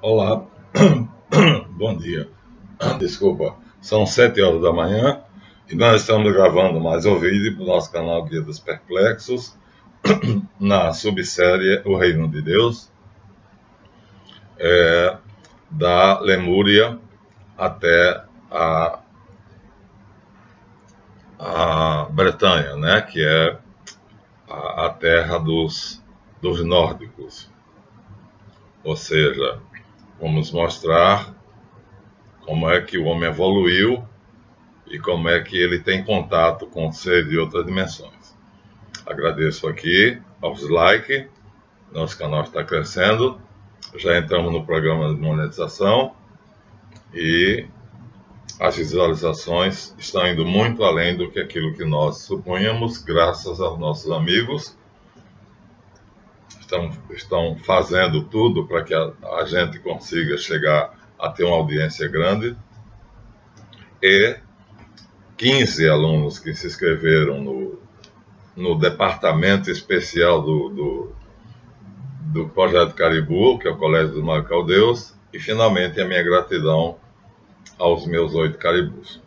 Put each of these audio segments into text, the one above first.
Olá, bom dia. Desculpa, são 7 horas da manhã e nós estamos gravando mais um vídeo para o nosso canal Guia dos Perplexos, na subsérie O Reino de Deus, da Lemúria até a Bretanha, né, que é a terra dos nórdicos. Ou seja, vamos mostrar como é que o homem evoluiu e como é que ele tem contato com seres de outras dimensões. Agradeço aqui aos likes, nosso canal está crescendo, já entramos no programa de monetização e as visualizações estão indo muito além do que aquilo que nós supunhamos, graças aos nossos amigos. Estão fazendo tudo para que a gente consiga chegar a ter uma audiência grande. E 15 alunos que se inscreveram no departamento especial do Projeto Caribu, que é o Colégio dos Magos Caldeus, e finalmente a minha gratidão aos meus 8 caribus,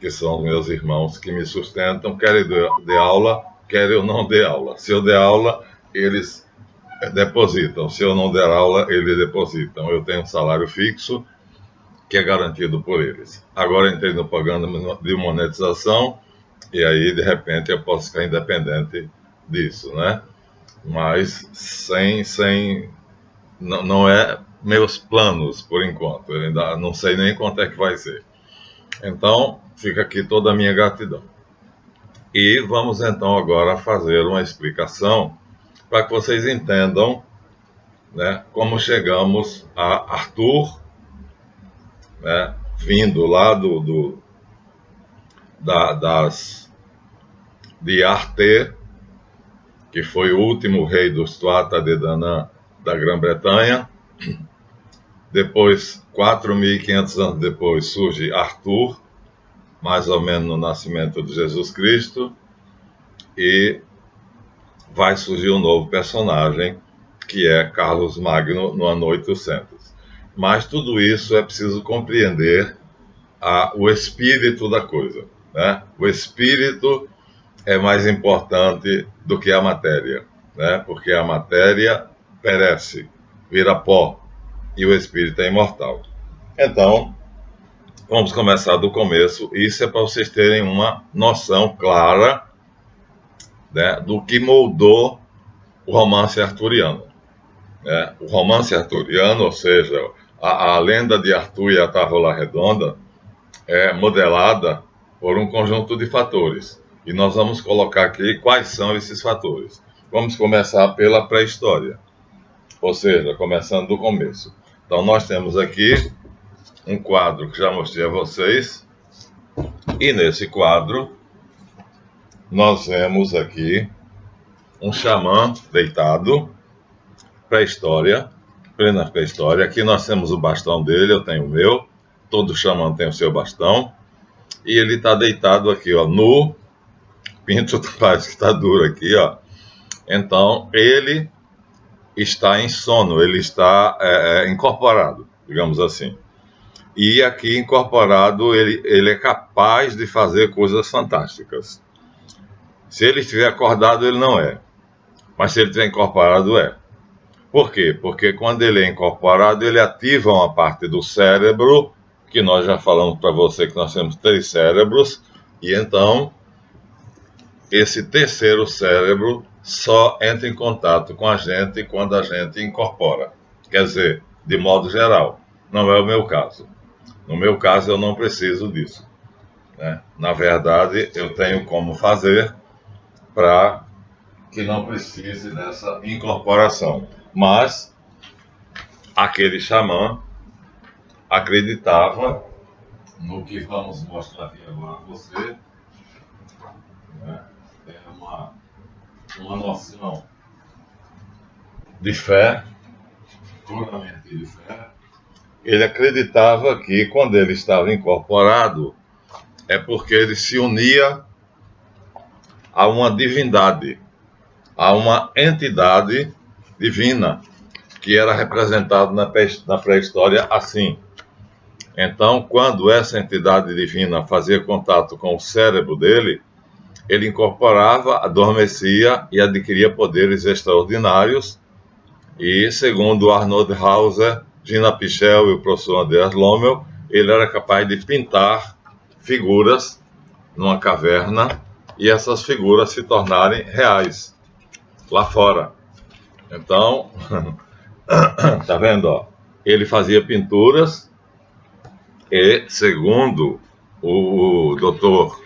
que são os meus irmãos que me sustentam, quer eu dê aula, quer eu não dê aula. Se eu der aula, eles depositam, se eu não der aula, eles depositam. Eu tenho um salário fixo que é garantido por eles. Agora entrei no programa de monetização e aí, de repente, eu posso ficar independente disso, né? Mas não é meus planos, por enquanto. Eu ainda não sei nem quanto é que vai ser. Então, fica aqui toda a minha gratidão. E vamos, então, agora fazer uma explicação para que vocês entendam, né, como chegamos a Arthur, né, vindo lá de Arte, que foi o último rei dos Tuatha de Danann da Grã-Bretanha. Depois, 4.500 anos depois, surge Arthur, mais ou menos no nascimento de Jesus Cristo, e vai surgir um novo personagem, que é Carlos Magno, no ano 800. Mas tudo isso é preciso compreender o espírito da coisa, né? O espírito é mais importante do que a matéria, né? Porque a matéria perece, vira pó, e o espírito é imortal. Então, vamos começar do começo. Isso é para vocês terem uma noção clara, né, do que moldou o romance arturiano, né? O romance arturiano, ou seja, a lenda de Arthur e a Távola Redonda, é modelada por um conjunto de fatores. E nós vamos colocar aqui quais são esses fatores. Vamos começar pela pré-história, ou seja, começando do começo. Então, nós temos aqui um quadro que já mostrei a vocês, e nesse quadro nós vemos aqui um xamã deitado, pré-história, plena pré-história. Aqui nós temos o bastão dele, eu tenho o meu, todo xamã tem o seu bastão, e ele está deitado aqui, ó, nu, pinto parece que está duro aqui, ó. Então, ele está em sono, ele está incorporado, digamos assim. E aqui, incorporado, ele é capaz de fazer coisas fantásticas. Se ele estiver acordado, ele não é. Mas se ele estiver incorporado, é. Por quê? Porque quando ele é incorporado, ele ativa uma parte do cérebro, que nós já falamos para você que nós temos 3 cérebros, e então esse terceiro cérebro só entra em contato com a gente quando a gente incorpora. Quer dizer, de modo geral, não é o meu caso. No meu caso, eu não preciso disso, né? Na verdade, eu tenho como fazer para que não precise dessa incorporação. Mas aquele xamã acreditava no que vamos mostrar aqui agora a você, né? É uma noção de fé, puramente de fé. Ele acreditava que quando ele estava incorporado é porque ele se unia a uma divindade, a uma entidade divina, que era representado na pré-história assim. Então, quando essa entidade divina fazia contato com o cérebro dele, ele incorporava, adormecia e adquiria poderes extraordinários. E, segundo Arnold Hauser, Gina Pichel e o professor Andreas Lommel, ele era capaz de pintar figuras numa caverna e essas figuras se tornarem reais lá fora. Então, tá vendo? Ó? Ele fazia pinturas e, segundo o doutor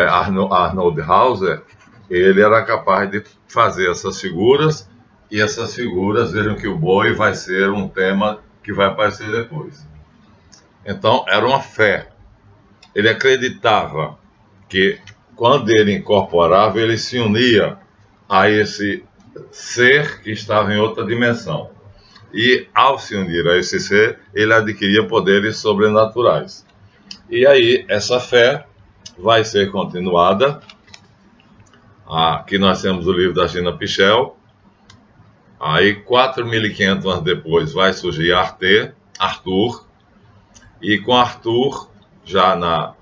Arnold Hauser, ele era capaz de fazer essas figuras, e essas figuras, vejam que o boi vai ser um tema que vai aparecer depois. Então, era uma fé. Ele acreditava que, quando ele incorporava, ele se unia a esse ser que estava em outra dimensão. E, ao se unir a esse ser, ele adquiria poderes sobrenaturais. E aí, essa fé vai ser continuada. Aqui nós temos o livro da Gina Pichel. Aí, 4.500 anos depois, vai surgir Arthur. E com Arthur, já nas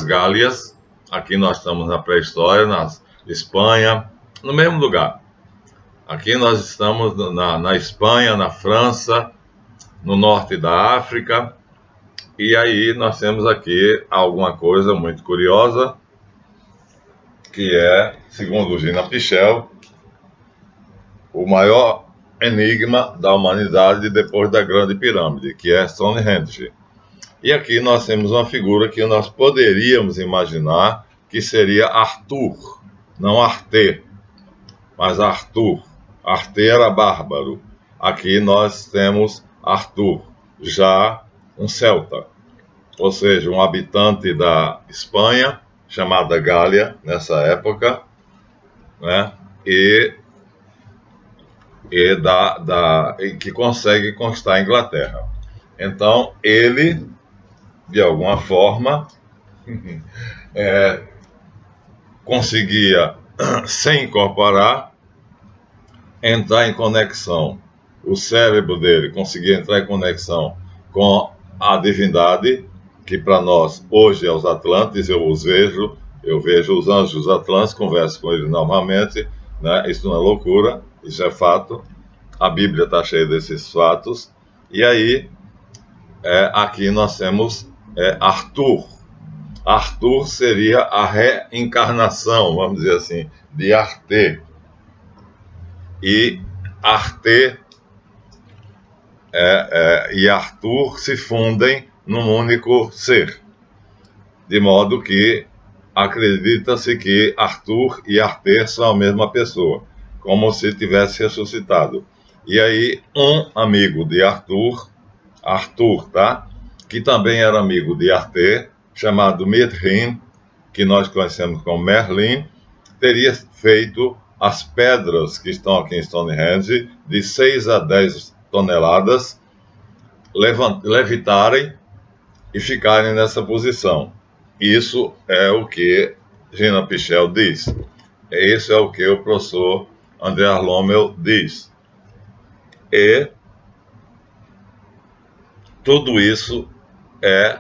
Gálias, aqui nós estamos na pré-história, na Espanha, no mesmo lugar. Aqui nós estamos na Espanha, na França, no norte da África. E aí nós temos aqui alguma coisa muito curiosa, que é, segundo Gina Pichel, o maior enigma da humanidade depois da Grande Pirâmide, que é Stonehenge. E aqui nós temos uma figura que nós poderíamos imaginar que seria Arthur, não Arte, mas Arthur. Arte era bárbaro. Aqui nós temos Arthur, já um celta, ou seja, um habitante da Espanha, chamada Gália, nessa época, né? E que consegue conquistar a Inglaterra. Então, ele, de alguma forma, conseguia, sem incorporar, entrar em conexão. O cérebro dele conseguia entrar em conexão com a divindade, que para nós, hoje, é os Atlantes. Eu vejo os anjos Atlantes, converso com eles normalmente, né? Isso não é loucura, isso é fato. A Bíblia está cheia desses fatos. E aí, aqui nós temos Arthur. Arthur seria a reencarnação, vamos dizer assim, de Arte. E Arte e Arthur se fundem num único ser. De modo que acredita-se que Arthur e Arte são a mesma pessoa, como se tivesse ressuscitado. E aí, um amigo de Arthur, tá? Que também era amigo de Arte, chamado Merlin, que nós conhecemos como Merlin, teria feito as pedras que estão aqui em Stonehenge, de 6 a 10 toneladas, levitarem e ficarem nessa posição. Isso é o que Gina Pichel diz. Isso é o que o professor Andreas Lommel diz. E tudo isso é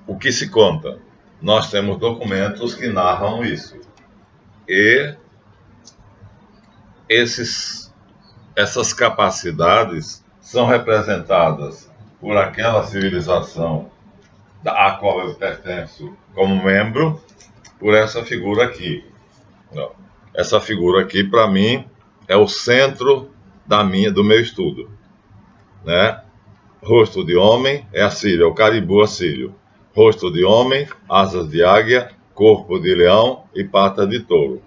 o que se conta. Nós temos documentos que narram isso. E essas capacidades são representadas por aquela civilização a qual eu pertenço como membro, por essa figura aqui. Essa figura aqui, para mim, é o centro do meu estudo, né? Rosto de homem é assírio, é o caribu assírio. Rosto de homem, asas de águia, corpo de leão e pata de touro.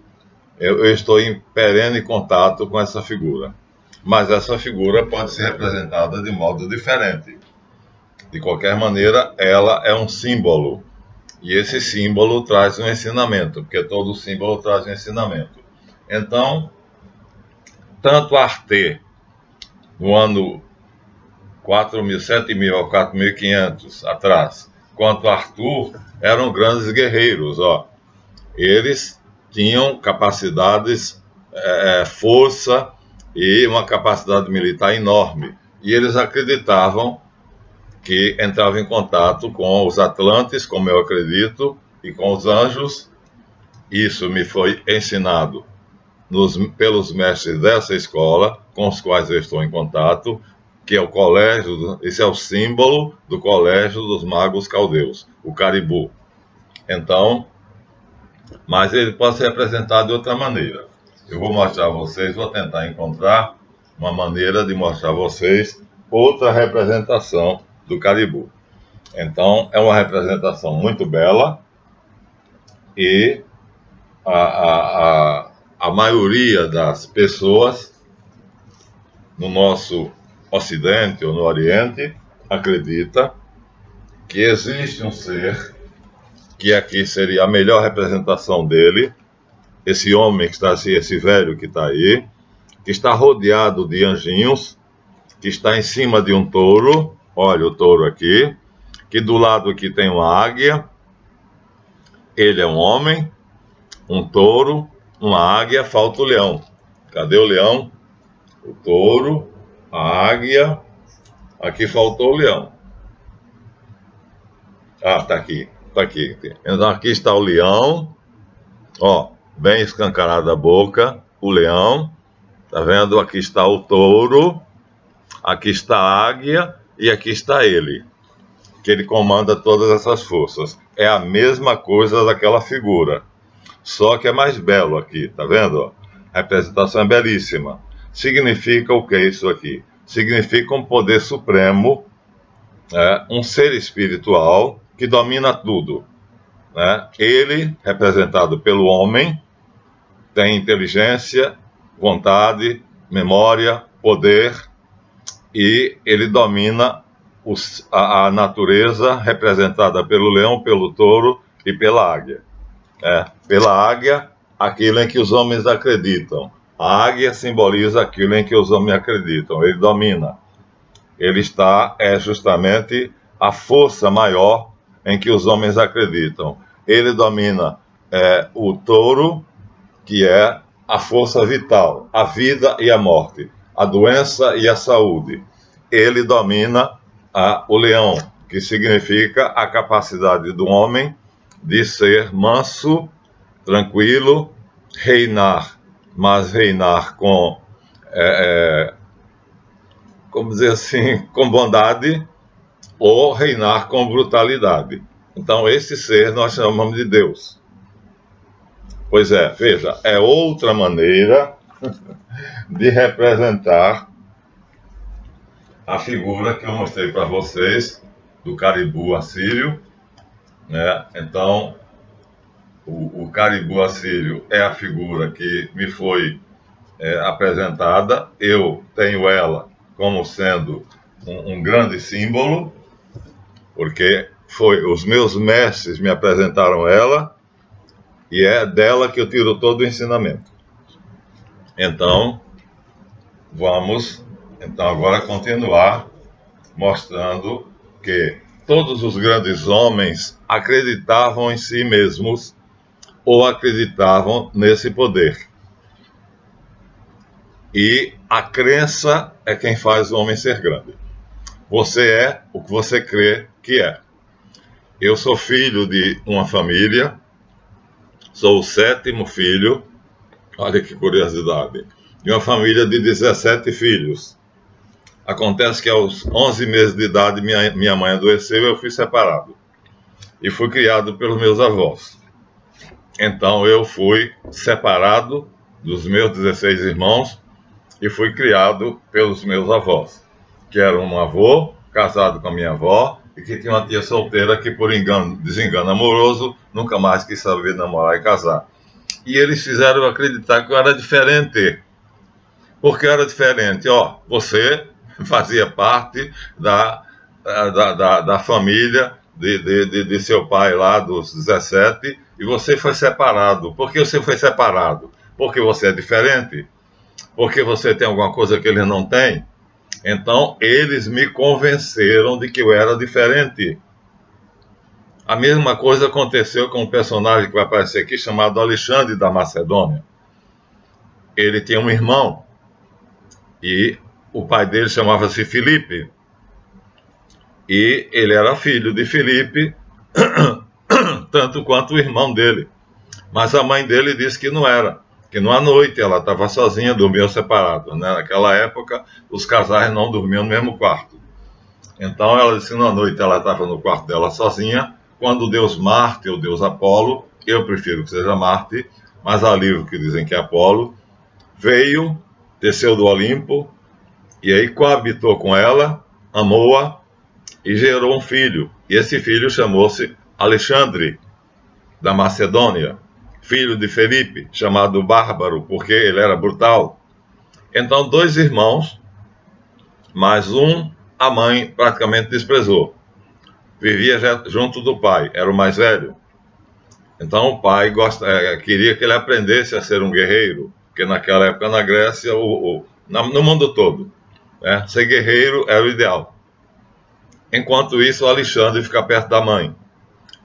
Eu estou em perene contato com essa figura. Mas essa figura pode ser representada de modo diferente. De qualquer maneira, ela é um símbolo. E esse símbolo traz um ensinamento, porque todo símbolo traz um ensinamento. Então, tanto Arte, no ano 4.000, 7.000 ou 4.500 atrás, quanto Arthur, eram grandes guerreiros. Eles tinham capacidades, força e uma capacidade militar enorme. E eles acreditavam que entrava em contato com os Atlantes, como eu acredito, e com os anjos. Isso me foi ensinado pelos mestres dessa escola, com os quais eu estou em contato, que é o colégio, esse é o símbolo do Colégio dos Magos Caldeus, o Caribu. Então, mas ele pode ser representado de outra maneira. Eu vou mostrar a vocês, vou tentar encontrar uma maneira de mostrar a vocês outra representação do Caribu. Então, é uma representação muito bela e a maioria das pessoas no nosso Ocidente ou no Oriente acredita que existe um ser, que aqui seria a melhor representação dele, esse homem que está assim, esse velho que está aí, que está rodeado de anjinhos, que está em cima de um touro, olha o touro aqui, que do lado aqui tem uma águia, ele é um homem, um touro, uma águia, falta o leão. Cadê o leão? O touro, a águia, aqui faltou o leão. Ah, tá aqui, tá aqui. Então aqui está o leão, ó, bem escancarada a boca, o leão, tá vendo? Aqui está o touro, aqui está a águia e aqui está ele, que ele comanda todas essas forças. É a mesma coisa daquela figura, só que é mais belo aqui, tá vendo? A representação é belíssima. Significa o que é isso aqui? Significa um poder supremo, um ser espiritual que domina tudo. Ele, representado pelo homem, tem inteligência, vontade, memória, poder, e ele domina a natureza, representada pelo leão, pelo touro e pela águia. Pela águia, aquilo em que os homens acreditam. A águia simboliza aquilo em que os homens acreditam. Ele domina. Ele é justamente a força maior em que os homens acreditam. Ele domina o touro, que é a força vital, a vida e a morte, a doença e a saúde. Ele domina o leão, que significa a capacidade do homem de ser manso, tranquilo, reinar, mas reinar com, como dizer assim, com bondade, ou reinar com brutalidade. Então, esse ser nós chamamos de Deus. Pois é, veja, é outra maneira de representar a figura que eu mostrei para vocês do Caribu assírio, Então, o Caribu assírio é a figura que me foi apresentada. Eu tenho ela como sendo um grande símbolo, porque os meus mestres me apresentaram ela, e é dela que eu tiro todo o ensinamento. Então, vamos agora continuar mostrando que todos os grandes homens acreditavam em si mesmos ou acreditavam nesse poder. E a crença é quem faz o homem ser grande. Você é o que você crê que é. Eu sou filho de uma família, sou o 7º filho, olha que curiosidade, de uma família de 17 filhos. Acontece que aos 11 meses de idade minha mãe adoeceu e eu fui separado. E fui criado pelos meus avós. Então eu fui separado dos meus 16 irmãos e fui criado pelos meus avós, que eram um avô casado com a minha avó e que tinha uma tia solteira que, por desengano amoroso, nunca mais quis saber namorar e casar. E eles fizeram eu acreditar que eu era diferente. Porque eu era diferente. Você fazia parte da família de seu pai lá, dos 17, e você foi separado. Por que você foi separado? Porque você é diferente? Porque você tem alguma coisa que eles não têm? Então, eles me convenceram de que eu era diferente. A mesma coisa aconteceu com um personagem que vai aparecer aqui, chamado Alexandre da Macedônia. Ele tinha um irmão, E o pai dele chamava-se Filipe. E ele era filho de Filipe, tanto quanto o irmão dele. Mas a mãe dele disse que não era, que numa noite ela estava sozinha, dormiam separados, né? Naquela época, os casais não dormiam no mesmo quarto. Então ela disse que numa noite ela estava no quarto dela sozinha, quando o deus Marte, ou deus Apolo, eu prefiro que seja Marte, mas há livros que dizem que é Apolo, veio, desceu do Olimpo, e aí coabitou com ela, amou-a, e gerou um filho. E esse filho chamou-se Alexandre, da Macedônia, filho de Felipe, chamado Bárbaro, porque ele era brutal. Então, 2 irmãos, mas um a mãe praticamente desprezou. Vivia junto do pai, era o mais velho. Então o pai queria que ele aprendesse a ser um guerreiro, porque naquela época na Grécia, no mundo todo, né, ser guerreiro era o ideal. Enquanto isso, o Alexandre fica perto da mãe.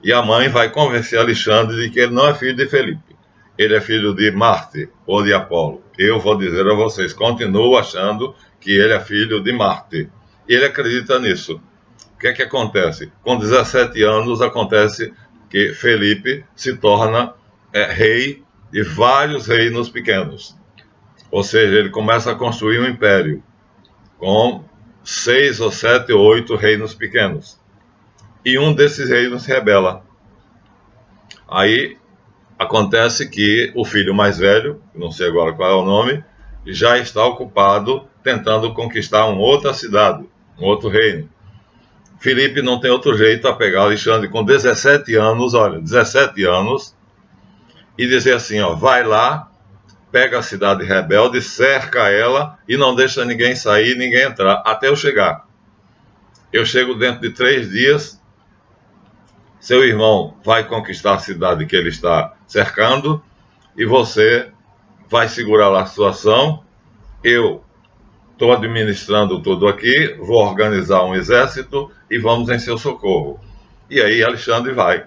E a mãe vai convencer Alexandre de que ele não é filho de Felipe. Ele é filho de Marte ou de Apolo. Eu vou dizer a vocês, continuo achando que ele é filho de Marte. E ele acredita nisso. O que é que acontece? Com 17 anos, acontece que Felipe se torna rei de vários reinos pequenos. Ou seja, ele começa a construir um império com 6 ou 7 ou 8 reinos pequenos. E um desses reinos se rebela. Aí acontece que o filho mais velho, não sei agora qual é o nome, já está ocupado tentando conquistar uma outra cidade, um outro reino. Filipe não tem outro jeito a pegar Alexandre com 17 anos, olha, 17 anos, e dizer assim, ó, vai lá, pega a cidade rebelde, cerca ela e não deixa ninguém sair, ninguém entrar, até eu chegar. Eu chego dentro de 3 dias, seu irmão vai conquistar a cidade que ele está cercando e você vai segurar lá a situação. Eu estou administrando tudo aqui, vou organizar um exército e vamos em seu socorro. E aí Alexandre vai.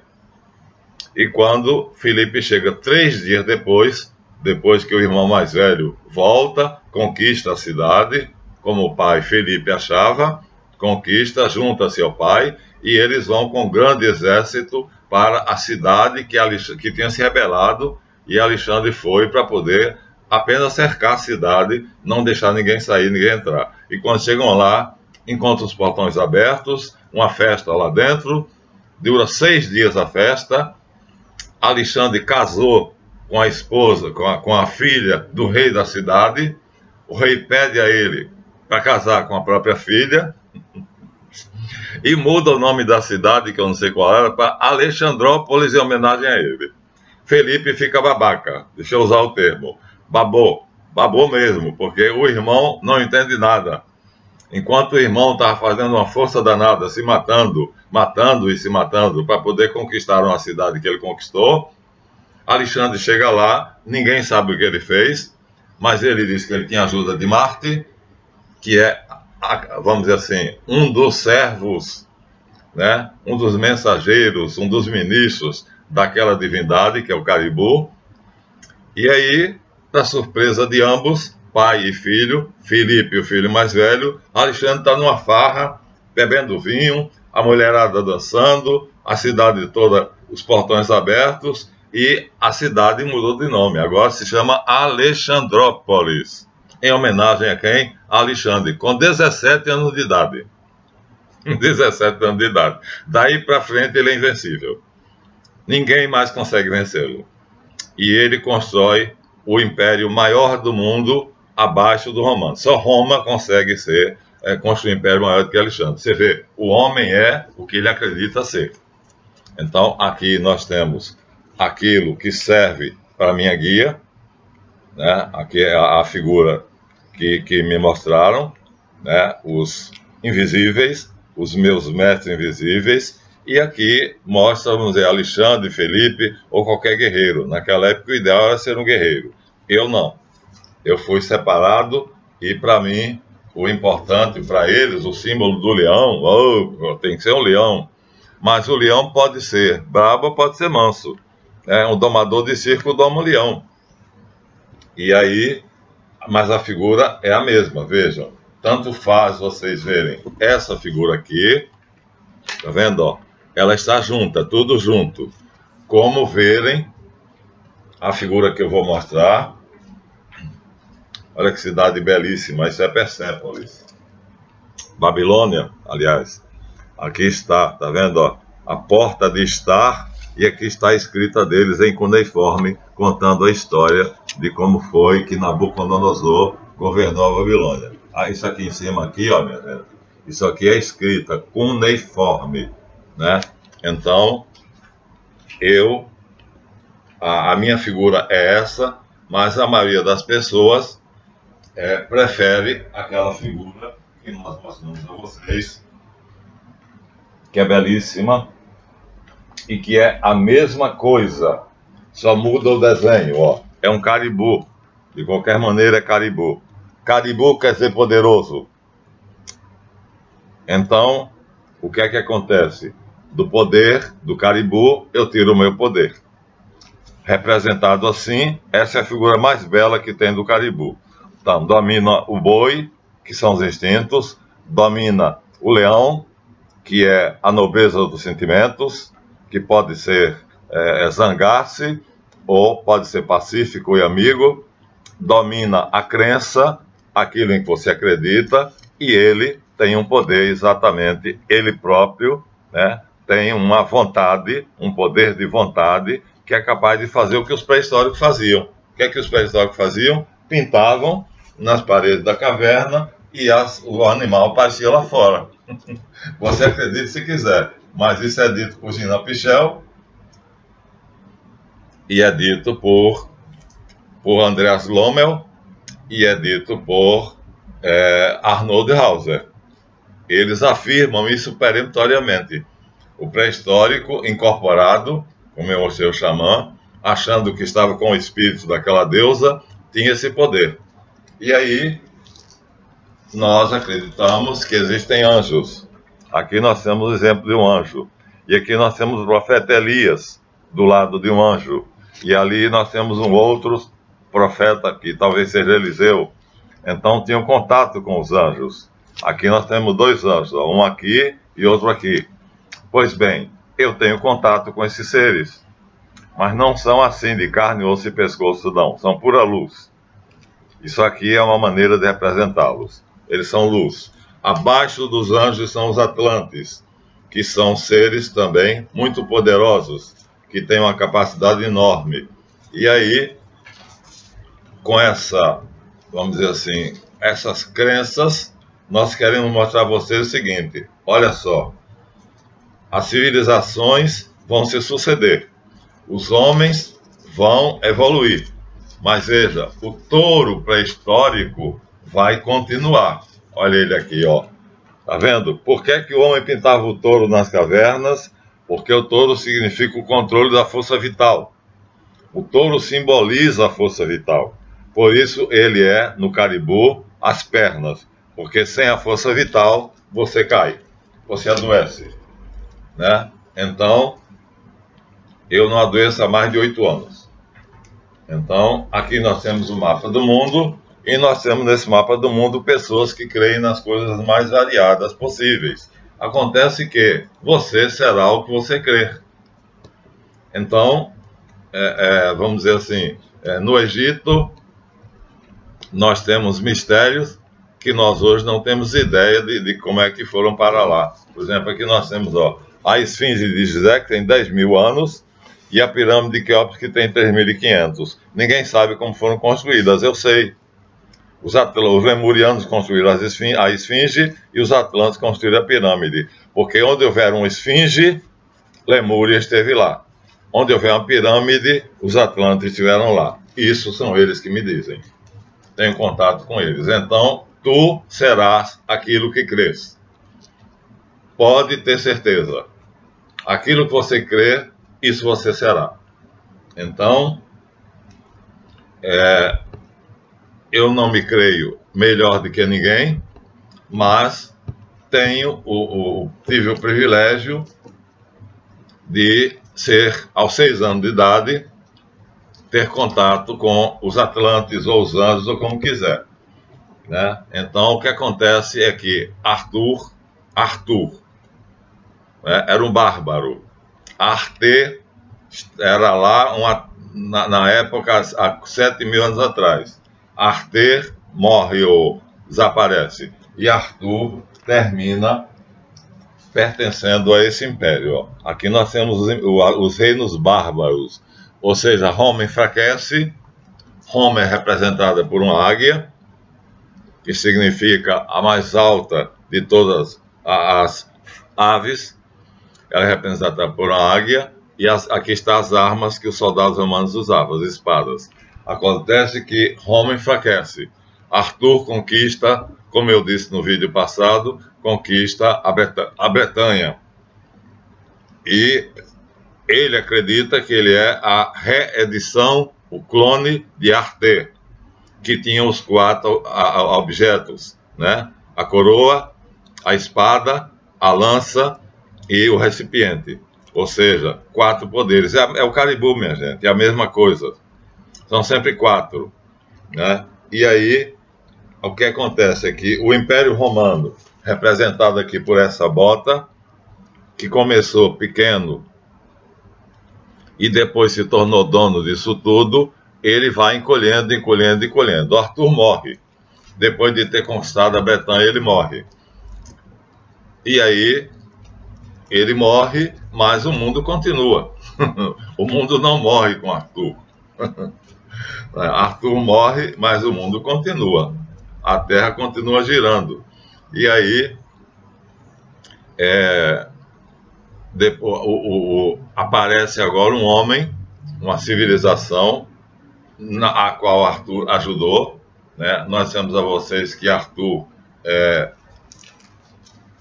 E quando Filipe chega 3 dias depois que o irmão mais velho volta, conquista a cidade, como o pai Filipe achava, conquista, junta-se ao pai, e eles vão com um grande exército para a cidade que tinha se rebelado, e Alexandre foi para poder apenas cercar a cidade, não deixar ninguém sair, ninguém entrar. E quando chegam lá, encontram os portões abertos, uma festa lá dentro, dura 6 dias a festa. Alexandre casou com a esposa, com a filha do rei da cidade. O rei pede a ele para casar com a própria filha e muda o nome da cidade, que eu não sei qual era, para Alexandrópolis, em homenagem a ele. Felipe fica babaca, deixa eu usar o termo, babou mesmo, porque o irmão não entende nada. Enquanto o irmão estava fazendo uma força danada, se matando e se matando para poder conquistar uma cidade que ele conquistou, Alexandre chega lá, ninguém sabe o que ele fez, mas ele disse que ele tinha ajuda de Marte, que é, vamos dizer assim, um dos servos, né, um dos mensageiros, um dos ministros daquela divindade, que é o Caribu. E aí, para surpresa de ambos, pai e filho, Filipe, o filho mais velho, Alexandre está numa farra, bebendo vinho, a mulherada dançando, a cidade toda, os portões abertos, e a cidade mudou de nome, agora se chama Alexandrópolis, em homenagem a quem? A Alexandre, com 17 anos de idade. 17 anos de idade. Daí para frente ele é invencível. Ninguém mais consegue vencê-lo. E ele constrói o império maior do mundo abaixo do romano. Só Roma consegue construir um império maior do que Alexandre. Você vê, o homem é o que ele acredita ser. Então, aqui nós temos aquilo que serve para a minha guia, né? Aqui é a figura que me mostraram, né? Os invisíveis, os meus mestres invisíveis, e aqui mostra, vamos dizer, Alexandre, Felipe ou qualquer guerreiro. Naquela época o ideal era ser um guerreiro. Eu não. Eu fui separado e para mim o importante, para eles, o símbolo do leão, tem que ser um leão. Mas o leão pode ser brabo, pode ser manso. Um domador de circo doma um leão. E aí mas a figura é a mesma, vejam. Tanto faz vocês verem essa figura aqui, tá vendo, ó? Ela está junta, tudo junto. Como verem a figura que eu vou mostrar. Olha que cidade belíssima, isso é Persépolis. Babilônia, aliás. Aqui está, tá vendo, ó? A porta de estar, e aqui está a escrita deles em cuneiforme, contando a história de como foi que Nabucodonosor governou a Babilônia. Ah, isso aqui em cima, aqui, ó, minha gente, isso aqui é escrita cuneiforme, né? Então, a minha figura é essa, mas a maioria das pessoas prefere aquela figura que nós mostramos a vocês, que é belíssima e que é a mesma coisa, só muda o desenho, ó. É um caribu, de qualquer maneira é caribu. Caribu quer dizer poderoso. Então, o que é que acontece? Do poder do caribu, eu tiro o meu poder. Representado assim, essa é a figura mais bela que tem do caribu. Então, domina o boi, que são os instintos, domina o leão, que é a nobreza dos sentimentos, que pode ser zangar-se, ou pode ser pacífico e amigo, domina a crença, aquilo em que você acredita, e ele tem um poder exatamente, ele próprio, né, tem uma vontade, um poder de vontade, que é capaz de fazer o que os pré-históricos faziam. O que é que os pré-históricos faziam? Pintavam nas paredes da caverna e o animal aparecia lá fora. Você acredite se quiser, mas isso é dito por Gina Pichel e é dito por Andreas Lommel e é dito por Arnold Hauser. Eles afirmam isso peremptoriamente. O pré-histórico incorporado, como eu mostrei o xamã, achando que estava com o espírito daquela deusa, tinha esse poder. E aí, nós acreditamos que existem anjos. Aqui nós temos o exemplo de um anjo. E aqui nós temos o profeta Elias, do lado de um anjo. E ali nós temos um outro profeta, que talvez seja Eliseu. Então tinham contato com os anjos. Aqui nós temos dois anjos, um aqui e outro aqui. Pois bem, eu tenho contato com esses seres, mas não são assim de carne, osso e pescoço, não. São pura luz. Isso aqui é uma maneira de representá-los. Eles são luz. Abaixo dos anjos são os Atlantes, que são seres também muito poderosos, que têm uma capacidade enorme. E aí, com vamos dizer assim, essas crenças, nós queremos mostrar a vocês o seguinte: olha só, as civilizações vão se suceder, os homens vão evoluir, mas veja, o touro pré-histórico vai continuar. Olha ele aqui, ó. Tá vendo? Por que o homem pintava o touro nas cavernas? Porque o touro significa o controle da força vital. O touro simboliza a força vital. Por isso ele é, no caribu, as pernas. Porque sem a força vital, você cai. Você adoece. Né? Então, eu não adoeço há mais de 8 anos. Então, aqui nós temos o mapa do mundo, e nós temos nesse mapa do mundo pessoas que creem nas coisas mais variadas possíveis. Acontece que você será o que você crer. Então, vamos dizer assim, no Egito, nós temos mistérios que nós hoje não temos ideia de como é que foram para lá. Por exemplo, aqui nós temos a esfinge de Gizé, que tem 10 mil anos, e a pirâmide de Quéops, que tem 3.500. Ninguém sabe como foram construídas, eu sei. Os lemurianos construíram a esfinge e os atlantes construíram a pirâmide. Porque onde houver uma esfinge, Lemúria esteve lá. Onde houver uma pirâmide, os atlantes estiveram lá. Isso são eles que me dizem. Tenho contato com eles. Então, tu serás aquilo que crês. Pode ter certeza. Aquilo que você crê, isso você será. Então, eu não me creio melhor do que ninguém, mas tive o privilégio de ser, aos 6 anos de idade, ter contato com os atlantes ou os anjos, ou como quiser, né? Então, o que acontece é que Arthur, né, era um bárbaro. Arte era lá, na época, há 7.000 anos atrás. Arte morre ou desaparece. E Arthur termina pertencendo a esse império. Ó. Aqui nós temos os reinos bárbaros. Ou seja, Roma enfraquece. Roma é representada por uma águia, que significa a mais alta de todas as aves. Ela é representada por uma águia. E aqui estão as armas que os soldados romanos usavam, as espadas. Acontece que Roma enfraquece. Arthur conquista, como eu disse no vídeo passado, conquista a Bretanha. E ele acredita que ele é a reedição, o clone de Arte, que tinha os 4 objetos, né? A coroa, a espada, a lança e o recipiente. Ou seja, 4 poderes. É o Caribou, minha gente, é a mesma coisa. São sempre 4, né? E aí, o que acontece é que o Império Romano, representado aqui por essa bota, que começou pequeno e depois se tornou dono disso tudo, ele vai encolhendo. O Arthur morre. Depois de ter conquistado a Bretanha, ele morre. E aí, ele morre, mas o mundo continua. O mundo não morre com Arthur. Arthur morre, mas o mundo continua. A Terra continua girando. E aí, aparece agora um homem, uma civilização, a qual Arthur ajudou, né? Nós dissemos a vocês que Arthur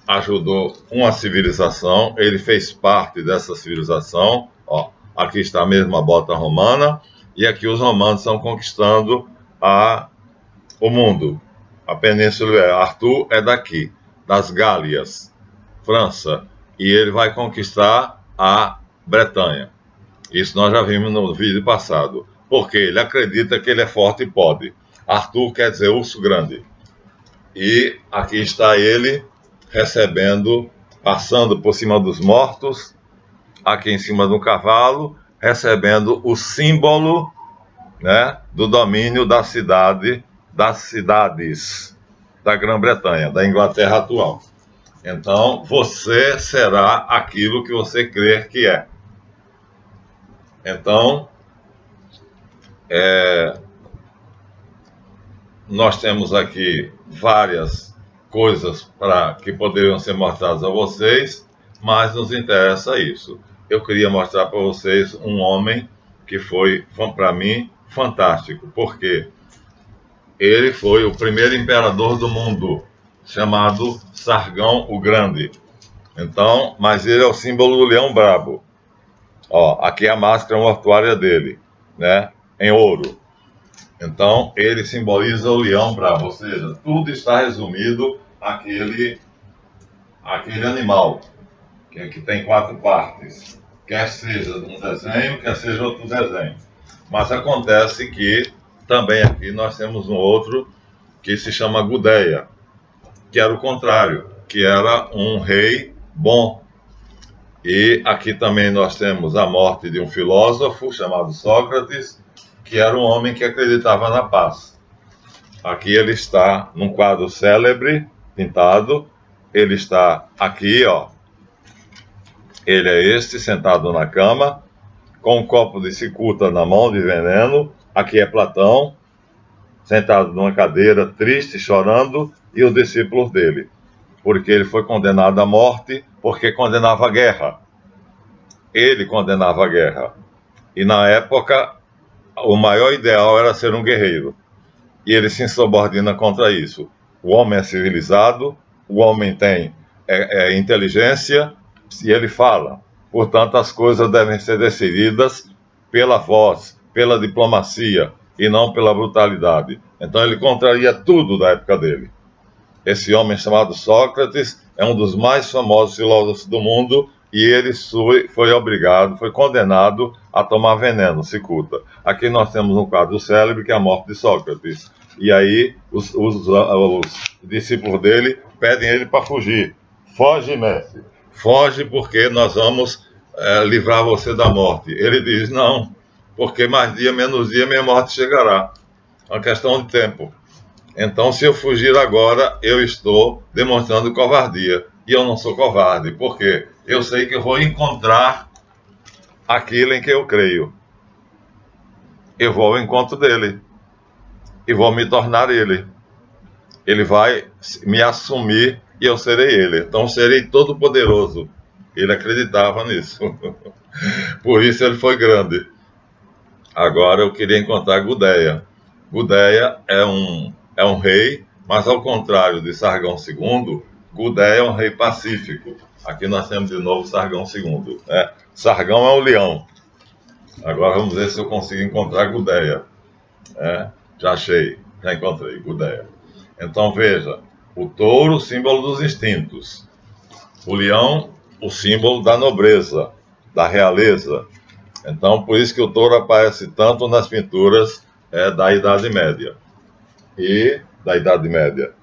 ajudou uma civilização, ele fez parte dessa civilização. Ó, aqui está a mesma bota romana, e aqui os romanos estão conquistando o mundo, a Península Ibérica. Arthur é daqui, das Gálias, França, e ele vai conquistar a Bretanha. Isso nós já vimos no vídeo passado, porque ele acredita que ele é forte e pode. Arthur quer dizer urso grande. E aqui está ele recebendo, passando por cima dos mortos, aqui em cima de um cavalo, recebendo o símbolo, né, do domínio das cidades da Grã-Bretanha, da Inglaterra atual. Então, você será aquilo que você crer que é. Então, nós temos aqui várias coisas que poderiam ser mostradas a vocês, mas nos interessa isso. Eu queria mostrar para vocês um homem que foi, para mim, fantástico, porque ele foi o primeiro imperador do mundo, chamado Sargão o Grande. Então, mas ele é o símbolo do leão brabo. Ó, aqui é a máscara mortuária dele, né, em ouro. Então, ele simboliza o leão bravo, ou seja, tudo está resumido àquele animal, que tem 4 partes, quer seja um desenho, quer seja outro desenho. Mas acontece que também aqui nós temos um outro que se chama Gudea, que era o contrário, que era um rei bom. E aqui também nós temos a morte de um filósofo chamado Sócrates, que era um homem que acreditava na paz. Aqui ele está num quadro célebre, pintado. Ele está aqui, ó. Ele é sentado na cama, com um copo de cicuta na mão, de veneno. Aqui é Platão, sentado numa cadeira, triste, chorando, e os discípulos dele. Porque ele foi condenado à morte, porque condenava a guerra. Ele condenava a guerra. E na época, o maior ideal era ser um guerreiro. E ele se insubordina contra isso. O homem é civilizado, o homem tem inteligência, e ele fala. Portanto, as coisas devem ser decididas pela voz, pela diplomacia, e não pela brutalidade. Então ele contraria tudo da época dele. Esse homem chamado Sócrates é um dos mais famosos filósofos do mundo, e ele foi obrigado, foi condenado a tomar veneno, cicuta. Aqui nós temos um quadro célebre que é a morte de Sócrates. E aí os discípulos dele pedem ele para fugir. Foge, mestre. Foge porque nós vamos livrar você da morte. Ele diz, não, porque mais dia, menos dia, minha morte chegará. É uma questão de tempo. Então, se eu fugir agora, eu estou demonstrando covardia. E eu não sou covarde. Por quê? Eu sei que eu vou encontrar aquilo em que eu creio. Eu vou ao encontro dele. E vou me tornar ele. Ele vai me assumir e eu serei ele. Então, serei todo poderoso. Ele acreditava nisso. Por isso ele foi grande. Agora eu queria encontrar Gudea. Gudea é um rei, mas ao contrário de Sargão II, Gudea é um rei pacífico. Aqui nós temos de novo Sargão II. Né? Sargão é o leão. Agora vamos ver se eu consigo encontrar Gudea. Já achei, já encontrei Gudea. Então veja, o touro, símbolo dos instintos. O leão, o símbolo da nobreza, da realeza. Então, por isso que o touro aparece tanto nas pinturas da Idade Média. E da Idade Média,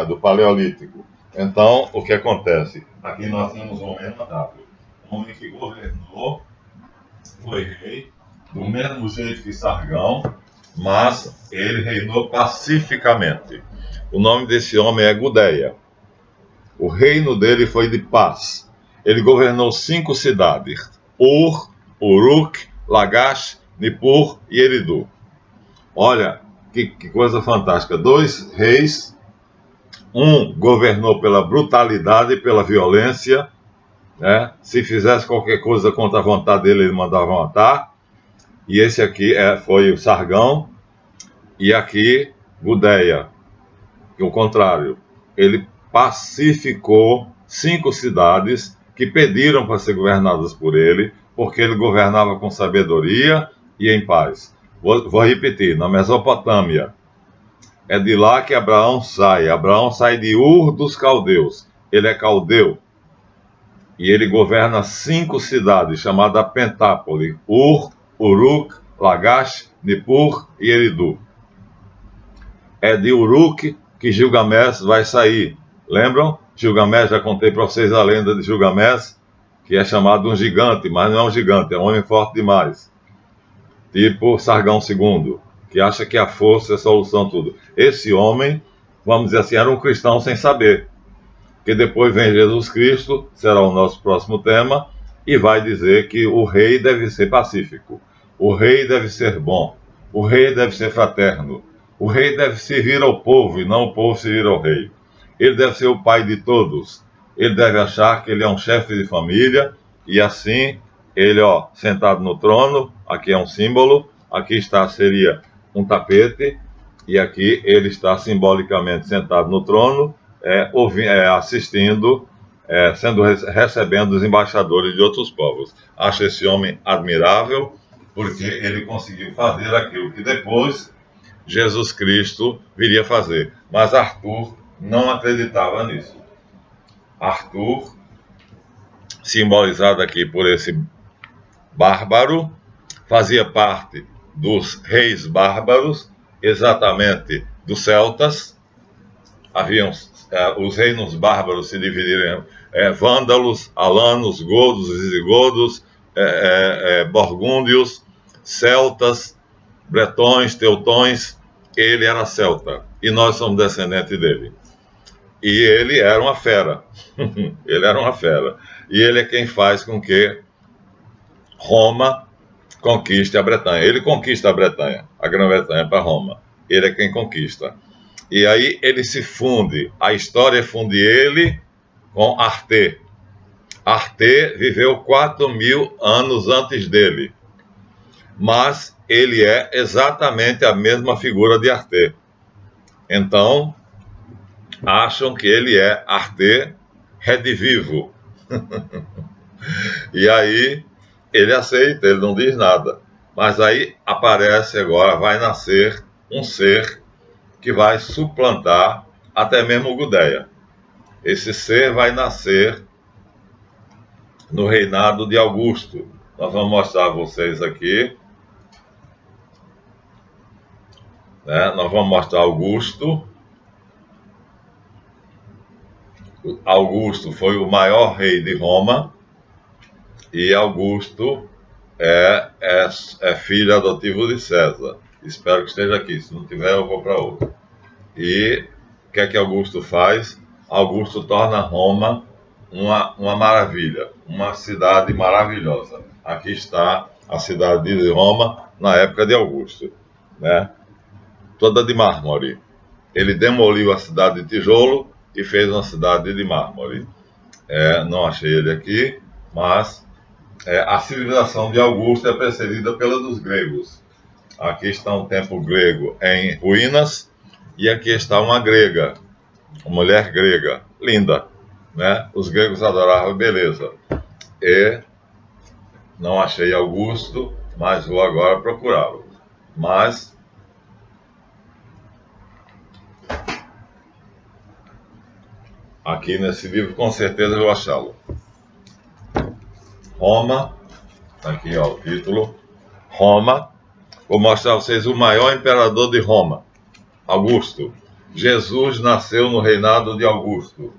do Paleolítico. Então, o que acontece? Aqui nós temos um homem notável. Um homem que governou, foi rei, do mesmo jeito que Sargão, mas ele reinou pacificamente. O nome desse homem é Gudea. O reino dele foi de paz. Ele governou 5 cidades: Ur, Uruk, Lagash, Nippur e Eridu. Olha, que coisa fantástica. 2 reis, um governou pela brutalidade e pela violência, né? Se fizesse qualquer coisa contra a vontade dele, ele mandava matar. E esse aqui foi o Sargão, e aqui Gudea, que é o contrário. Ele pacificou 5 cidades que pediram para ser governadas por ele, porque ele governava com sabedoria e em paz. Vou repetir, na Mesopotâmia, é de lá que Abraão sai. Abraão sai de Ur dos Caldeus. Ele é caldeu. E ele governa 5 cidades, chamadas Pentápole: Ur, Uruk, Lagash, Nippur e Eridu. É de Uruk que Gilgamesh vai sair. Lembram? Gilgamesh, já contei para vocês a lenda de Gilgamesh, que é chamado um gigante, mas não é um gigante, é um homem forte demais. Tipo Sargão II, que acha que a força é a solução de tudo. Esse homem, vamos dizer assim, era um cristão sem saber. Que depois vem Jesus Cristo, será o nosso próximo tema, e vai dizer que o rei deve ser pacífico, o rei deve ser bom, o rei deve ser fraterno, o rei deve servir ao povo e não o povo servir ao rei. Ele deve ser o pai de todos, ele deve achar que ele é um chefe de família, e assim, ele, sentado no trono, aqui é um símbolo, aqui seria um tapete, e aqui ele está simbolicamente sentado no trono, assistindo, recebendo os embaixadores de outros povos. Acho esse homem admirável, porque ele conseguiu fazer aquilo que depois Jesus Cristo viria fazer. Mas Arthur não acreditava nisso. Arthur, simbolizado aqui por esse bárbaro, fazia parte dos reis bárbaros, exatamente dos celtas. Haviam os reinos bárbaros se dividiram em vândalos, alanos, godos, visigodos, borgúndios, celtas, bretões, teutões. Ele era celta e nós somos descendentes dele. E ele era uma fera. Ele era uma fera. E ele é quem faz com que Roma conquiste a Bretanha. Ele conquista a Bretanha, a Grã-Bretanha para Roma. Ele é quem conquista. E aí ele se funde, a história funde ele com Arte. Arte viveu 4.000 anos antes dele, mas ele é exatamente a mesma figura de Arte. Então, acham que ele é Arte redivivo. E aí ele aceita, ele não diz nada. Mas aí aparece agora, vai nascer um ser que vai suplantar até mesmo Gudea. Esse ser vai nascer no reinado de Augusto. Nós vamos mostrar a vocês aqui, né? Nós vamos mostrar Augusto. Augusto foi o maior rei de Roma, e Augusto é filho adotivo de César. Espero que esteja aqui, se não tiver eu vou para outro. E o que é que Augusto faz? Augusto torna Roma uma maravilha, uma cidade maravilhosa. Aqui está a cidade de Roma na época de Augusto, né? Toda de mármore. Ele demoliu a cidade de tijolo e fez uma cidade de mármore. Não achei ele aqui, mas a civilização de Augusto é precedida pela dos gregos. Aqui está um templo grego em ruínas, e aqui está uma grega, uma mulher grega, linda, né? Os gregos adoravam beleza. E não achei Augusto, mas vou agora procurá-lo. Mas aqui nesse livro com certeza eu vou achá-lo. Roma, aqui ó, o título, Roma. Vou mostrar a vocês o maior imperador de Roma, Augusto. Jesus nasceu no reinado de Augusto.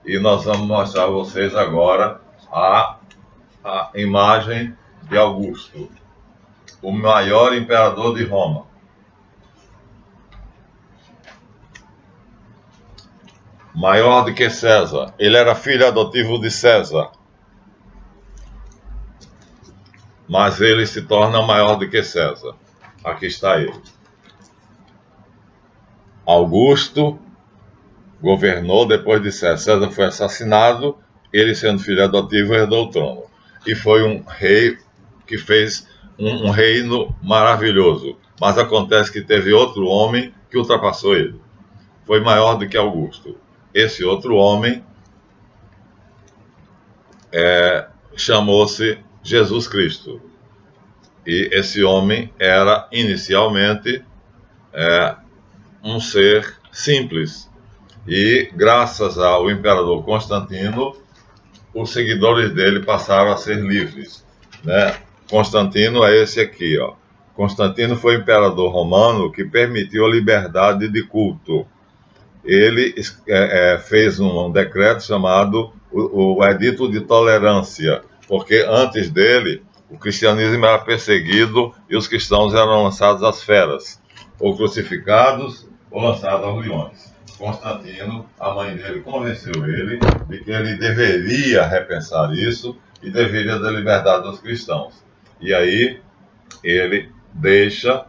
E nós vamos mostrar a vocês agora a imagem de Augusto, o maior imperador de Roma. Maior do que César. Ele era filho adotivo de César, mas ele se torna maior do que César. Aqui está ele. Augusto governou depois de César. César foi assassinado, ele sendo filho adotivo herdou o trono. E foi um rei que fez um reino maravilhoso. Mas acontece que teve outro homem que ultrapassou ele. Foi maior do que Augusto. Esse outro homem chamou-se Jesus Cristo. E esse homem era inicialmente um ser simples. E graças ao imperador Constantino, os seguidores dele passaram a ser livres, né? Constantino é esse aqui, ó. Constantino foi imperador romano que permitiu a liberdade de culto. Ele fez um decreto chamado o Edito de Tolerância, porque antes dele o cristianismo era perseguido e os cristãos eram lançados às feras, ou crucificados ou lançados aos leões. Constantino, a mãe dele convenceu ele de que ele deveria repensar isso e deveria dar liberdade aos cristãos. E aí ele deixa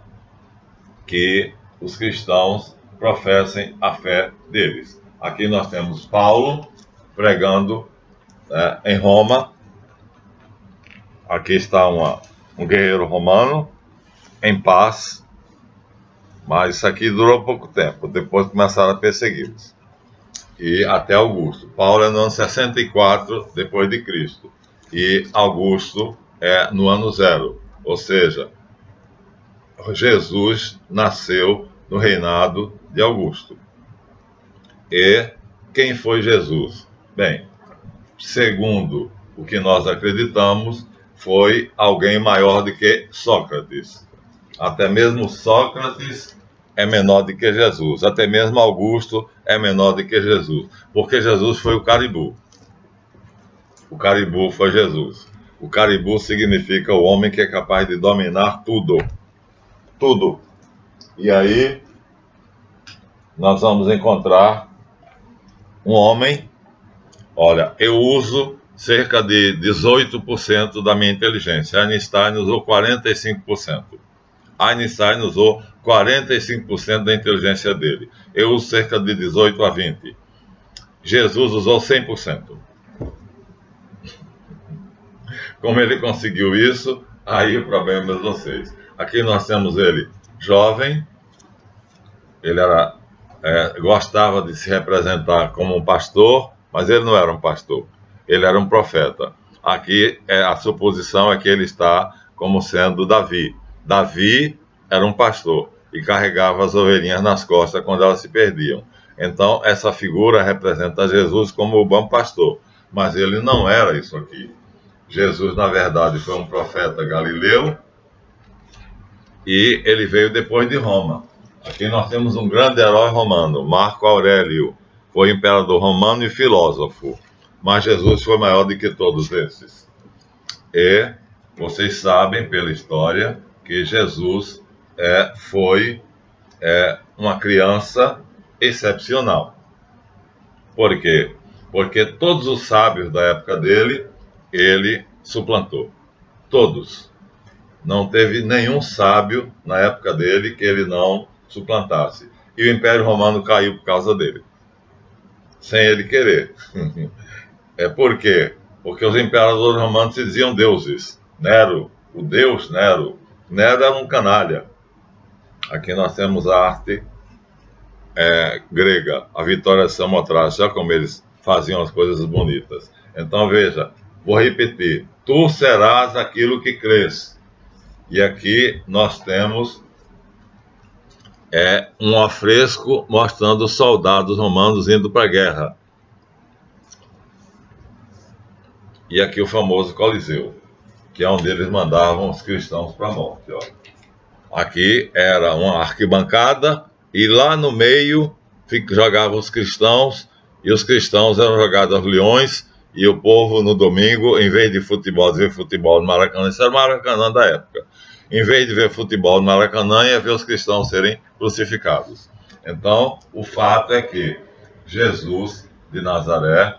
que os cristãos professem a fé deles. Aqui nós temos Paulo pregando em Roma. Aqui está um guerreiro romano em paz, mas isso aqui durou pouco tempo, depois começaram a persegui-los. E até Augusto. Paulo é no ano 64 depois de Cristo, e Augusto é no ano 0, ou seja, Jesus nasceu no reinado de Augusto. E quem foi Jesus? Bem, segundo o que nós acreditamos, foi alguém maior do que Sócrates. Até mesmo Sócrates é menor do que Jesus. Até mesmo Augusto é menor do que Jesus. Porque Jesus foi o Caribu. O Caribu foi Jesus. O Caribu significa o homem que é capaz de dominar tudo. Tudo. E aí, nós vamos encontrar um homem. Olha, eu uso cerca de 18% da minha inteligência. Einstein usou 45%. Einstein usou 45% da inteligência dele. Eu uso cerca de 18 a 20%. Jesus usou 100%. Como ele conseguiu isso, aí o problema é de vocês. Aqui nós temos ele jovem. Ele gostava de se representar como um pastor, mas ele não era um pastor. Ele era um profeta. Aqui a suposição é que ele está como sendo Davi. Davi era um pastor e carregava as ovelhinhas nas costas quando elas se perdiam. Então, essa figura representa Jesus como o bom pastor. Mas ele não era isso aqui. Jesus, na verdade, foi um profeta galileu e ele veio depois de Roma. Aqui nós temos um grande herói romano, Marco Aurélio. Foi imperador romano e filósofo. Mas Jesus foi maior do que todos esses. E vocês sabem, pela história, que Jesus foi uma criança excepcional. Por quê? Porque todos os sábios da época dele, ele suplantou. Todos. Não teve nenhum sábio na época dele que ele não suplantasse. E o Império Romano caiu por causa dele. Sem ele querer. Por quê? Porque os imperadores romanos se diziam deuses. Nero, o deus Nero. Nero era um canalha. Aqui nós temos a arte grega, a Vitória Samothrace, já como eles faziam as coisas bonitas. Então veja, vou repetir: tu serás aquilo que crês. E aqui nós temos um afresco mostrando os soldados romanos indo para a guerra. E aqui o famoso Coliseu, que é onde eles mandavam os cristãos para a morte. Ó. Aqui era uma arquibancada e lá no meio jogavam os cristãos, e os cristãos eram jogados aos leões, e o povo no domingo, em vez de ver futebol no Maracanã, isso era o Maracanã da época, em vez de ver futebol no Maracanã, ia ver os cristãos serem crucificados. Então, o fato é que Jesus de Nazaré,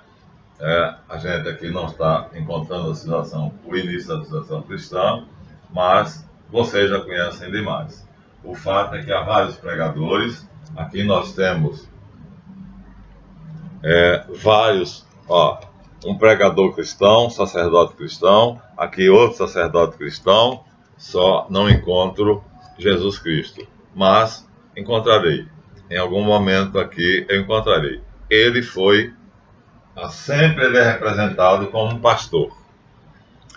a gente aqui não está encontrando a situação, o início da situação cristã, mas vocês já conhecem demais. O fato é que há vários pregadores. Aqui nós temos vários, um pregador cristão, sacerdote cristão, aqui outro sacerdote cristão, só não encontro Jesus Cristo, mas encontrarei. Em algum momento aqui eu encontrarei. Sempre ele é representado como um pastor.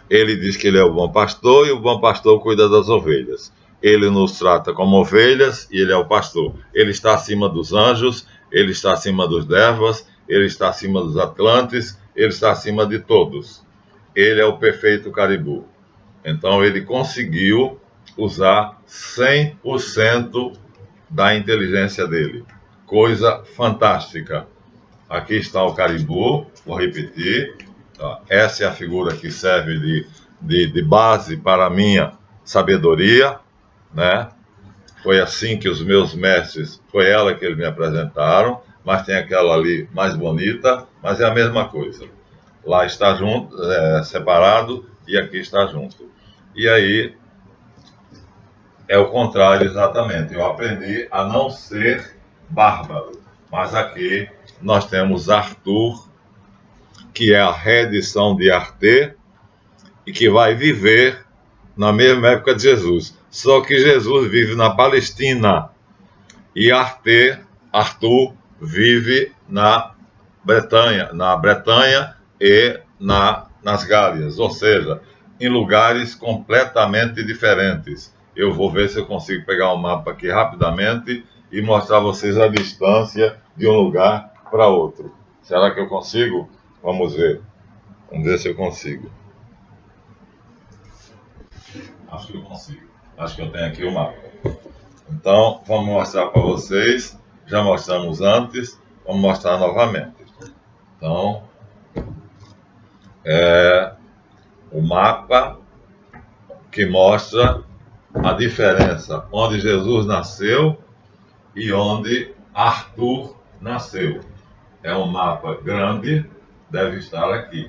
Ele diz que ele é o bom pastor e o bom pastor cuida das ovelhas. Ele nos trata como ovelhas e ele é o pastor. Ele está acima dos anjos, ele está acima dos devas, ele está acima dos atlantes, ele está acima de todos. Ele é o perfeito caribu. Então ele conseguiu usar 100% da inteligência dele. Coisa fantástica. Aqui está o caribu, vou repetir. Essa é a figura que serve de base para a minha sabedoria, né? Foi assim que os meus mestres, foi ela que eles me apresentaram, mas tem aquela ali mais bonita, mas é a mesma coisa. Lá está junto, separado, e aqui está junto. E aí, é o contrário exatamente. Eu aprendi a não ser bárbaro, mas aqui nós temos Arthur, que é a reedição de Arte, e que vai viver na mesma época de Jesus. Só que Jesus vive na Palestina e Arthur vive na Bretanha e nas Gálias, ou seja, em lugares completamente diferentes. Eu vou ver se eu consigo pegar um mapa aqui rapidamente e mostrar a vocês a distância de um lugar para outro. Será que eu consigo? Vamos ver. Vamos ver se eu consigo. Acho que eu consigo. Acho que eu tenho aqui o mapa. Então, vamos mostrar para vocês. Já mostramos antes, vamos mostrar novamente. Então, o mapa que mostra a diferença onde Jesus nasceu e onde Arthur nasceu. É um mapa grande, deve estar aqui.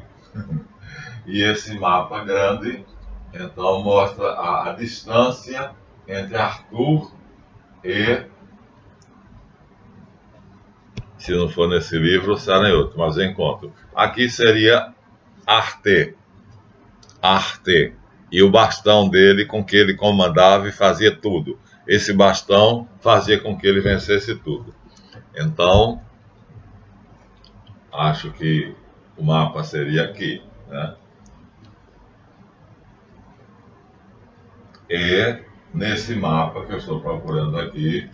E esse mapa grande, então, mostra a distância entre Arthur e, se não for nesse livro, será em outro, mas eu encontro. Aqui seria Arte. E o bastão dele com que ele comandava e fazia tudo. Esse bastão fazia com que ele vencesse tudo. Então, acho que o mapa seria aqui, né? E nesse mapa que eu estou procurando aqui,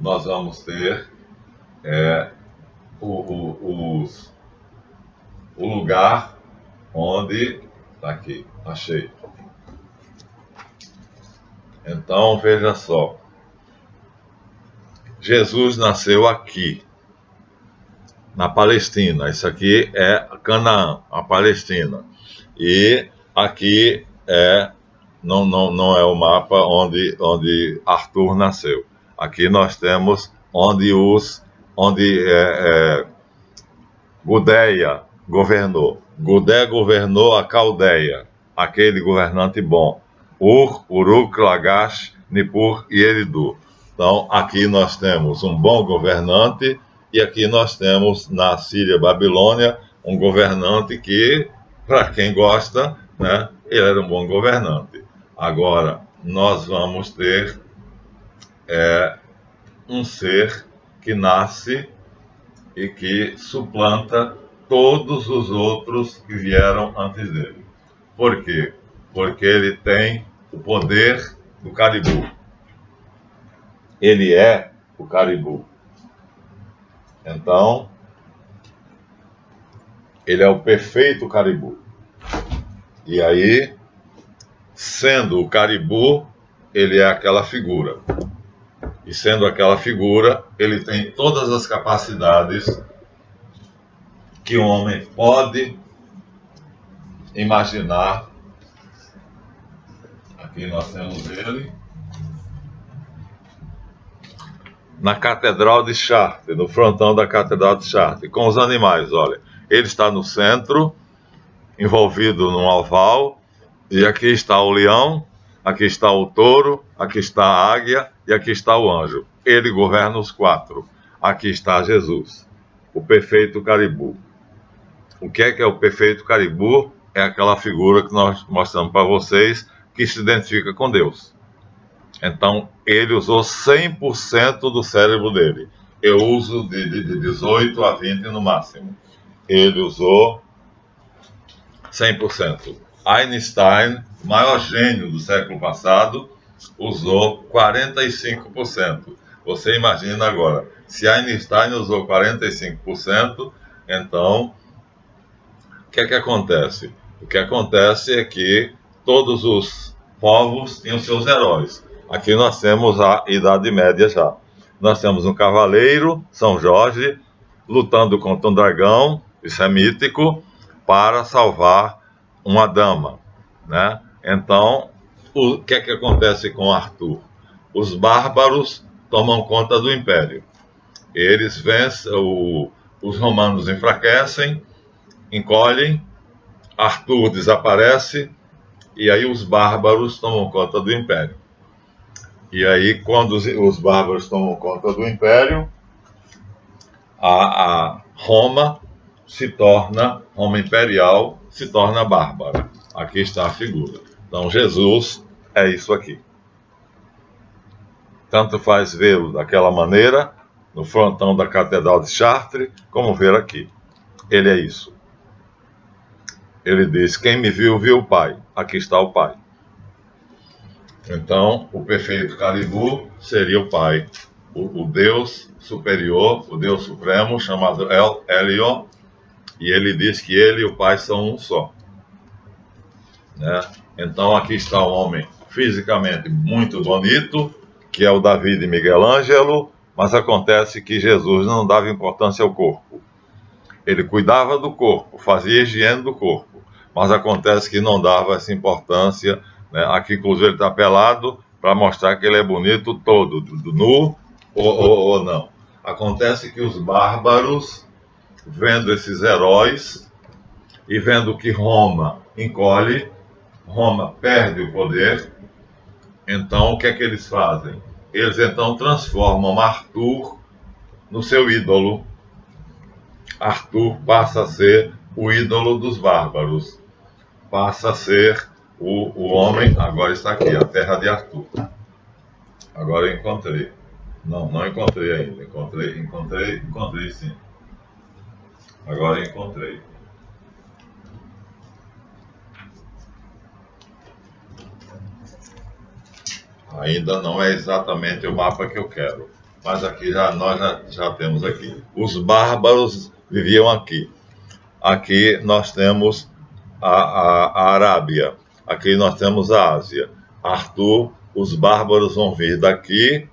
nós vamos ter o lugar onde Está aqui, achei. Então, veja só. Jesus nasceu aqui, na Palestina. Isso aqui é Canaã, a Palestina. E aqui não é o mapa onde Arthur nasceu. Aqui nós temos onde Gudéia governou. Gudé governou a Caldeia, aquele governante bom. Ur, Uruk, Lagash, Nippur e Eridu. Então, aqui nós temos um bom governante, e aqui nós temos, na Síria, Babilônia, um governante que, para quem gosta, né, ele era um bom governante. Agora, nós vamos ter um ser que nasce e que suplanta todos os outros que vieram antes dele. Por quê? Porque ele tem o poder do Caribu. Ele é o Caribu. Então, ele é o perfeito Caribu. E aí, sendo o Caribu, ele é aquela figura. E sendo aquela figura, ele tem todas as capacidades que um homem pode imaginar. Aqui nós temos ele. Na Catedral de Chartres, no frontão da Catedral de Chartres, com os animais, olha. Ele está no centro, envolvido num oval, e aqui está o leão, aqui está o touro, aqui está a águia e aqui está o anjo. Ele governa os quatro. Aqui está Jesus, o perfeito Caribu. O que é o perfeito Caribu? É aquela figura que nós mostramos para vocês, que se identifica com Deus. Então, ele usou 100% do cérebro dele. Eu uso de 18 a 20 no máximo. Ele usou 100%. Einstein, o maior gênio do século passado, usou 45%. Você imagina agora, se Einstein usou 45%, então, o que é que acontece? O que acontece é que todos os povos tinham seus heróis. Aqui nós temos a Idade Média já. Nós temos um cavaleiro, São Jorge, lutando contra um dragão, isso é mítico, para salvar uma dama, né? Então, o que é que acontece com Arthur? Os bárbaros tomam conta do império. Eles vencem, os romanos enfraquecem, encolhem, Arthur desaparece, e aí os bárbaros tomam conta do império. E aí, quando os bárbaros tomam conta do império, a Roma imperial se torna bárbara. Aqui está a figura. Então, Jesus é isso aqui. Tanto faz vê-lo daquela maneira, no frontão da Catedral de Chartres, como ver aqui. Ele é isso. Ele diz: quem me viu, viu o Pai. Aqui está o Pai. Então, o perfeito Caribu seria o Pai. O Deus superior, o Deus supremo, chamado El Elyon, e ele diz que ele e o Pai são um só. Né? Então, aqui está um homem fisicamente muito bonito, que é o Davi de Miguel Ângelo, mas acontece que Jesus não dava importância ao corpo. Ele cuidava do corpo, fazia higiene do corpo, mas acontece que não dava essa importância, né? Aqui, inclusive, ele está pelado para mostrar que ele é bonito todo, nu ou não. Acontece que os bárbaros, vendo esses heróis e vendo que Roma encolhe, Roma perde o poder, então o que é que eles fazem? Eles então transformam Arthur no seu ídolo. Arthur passa a ser o ídolo dos bárbaros, passa a ser o homem. Agora está aqui, a terra de Arthur. Agora eu encontrei. Não encontrei ainda. Encontrei sim. Agora eu encontrei. Ainda não é exatamente o mapa que eu quero, mas aqui nós já temos aqui. Os bárbaros viviam aqui. Aqui nós temos a Arábia. Aqui nós temos a Ásia. Arthur, os bárbaros vão vir daqui,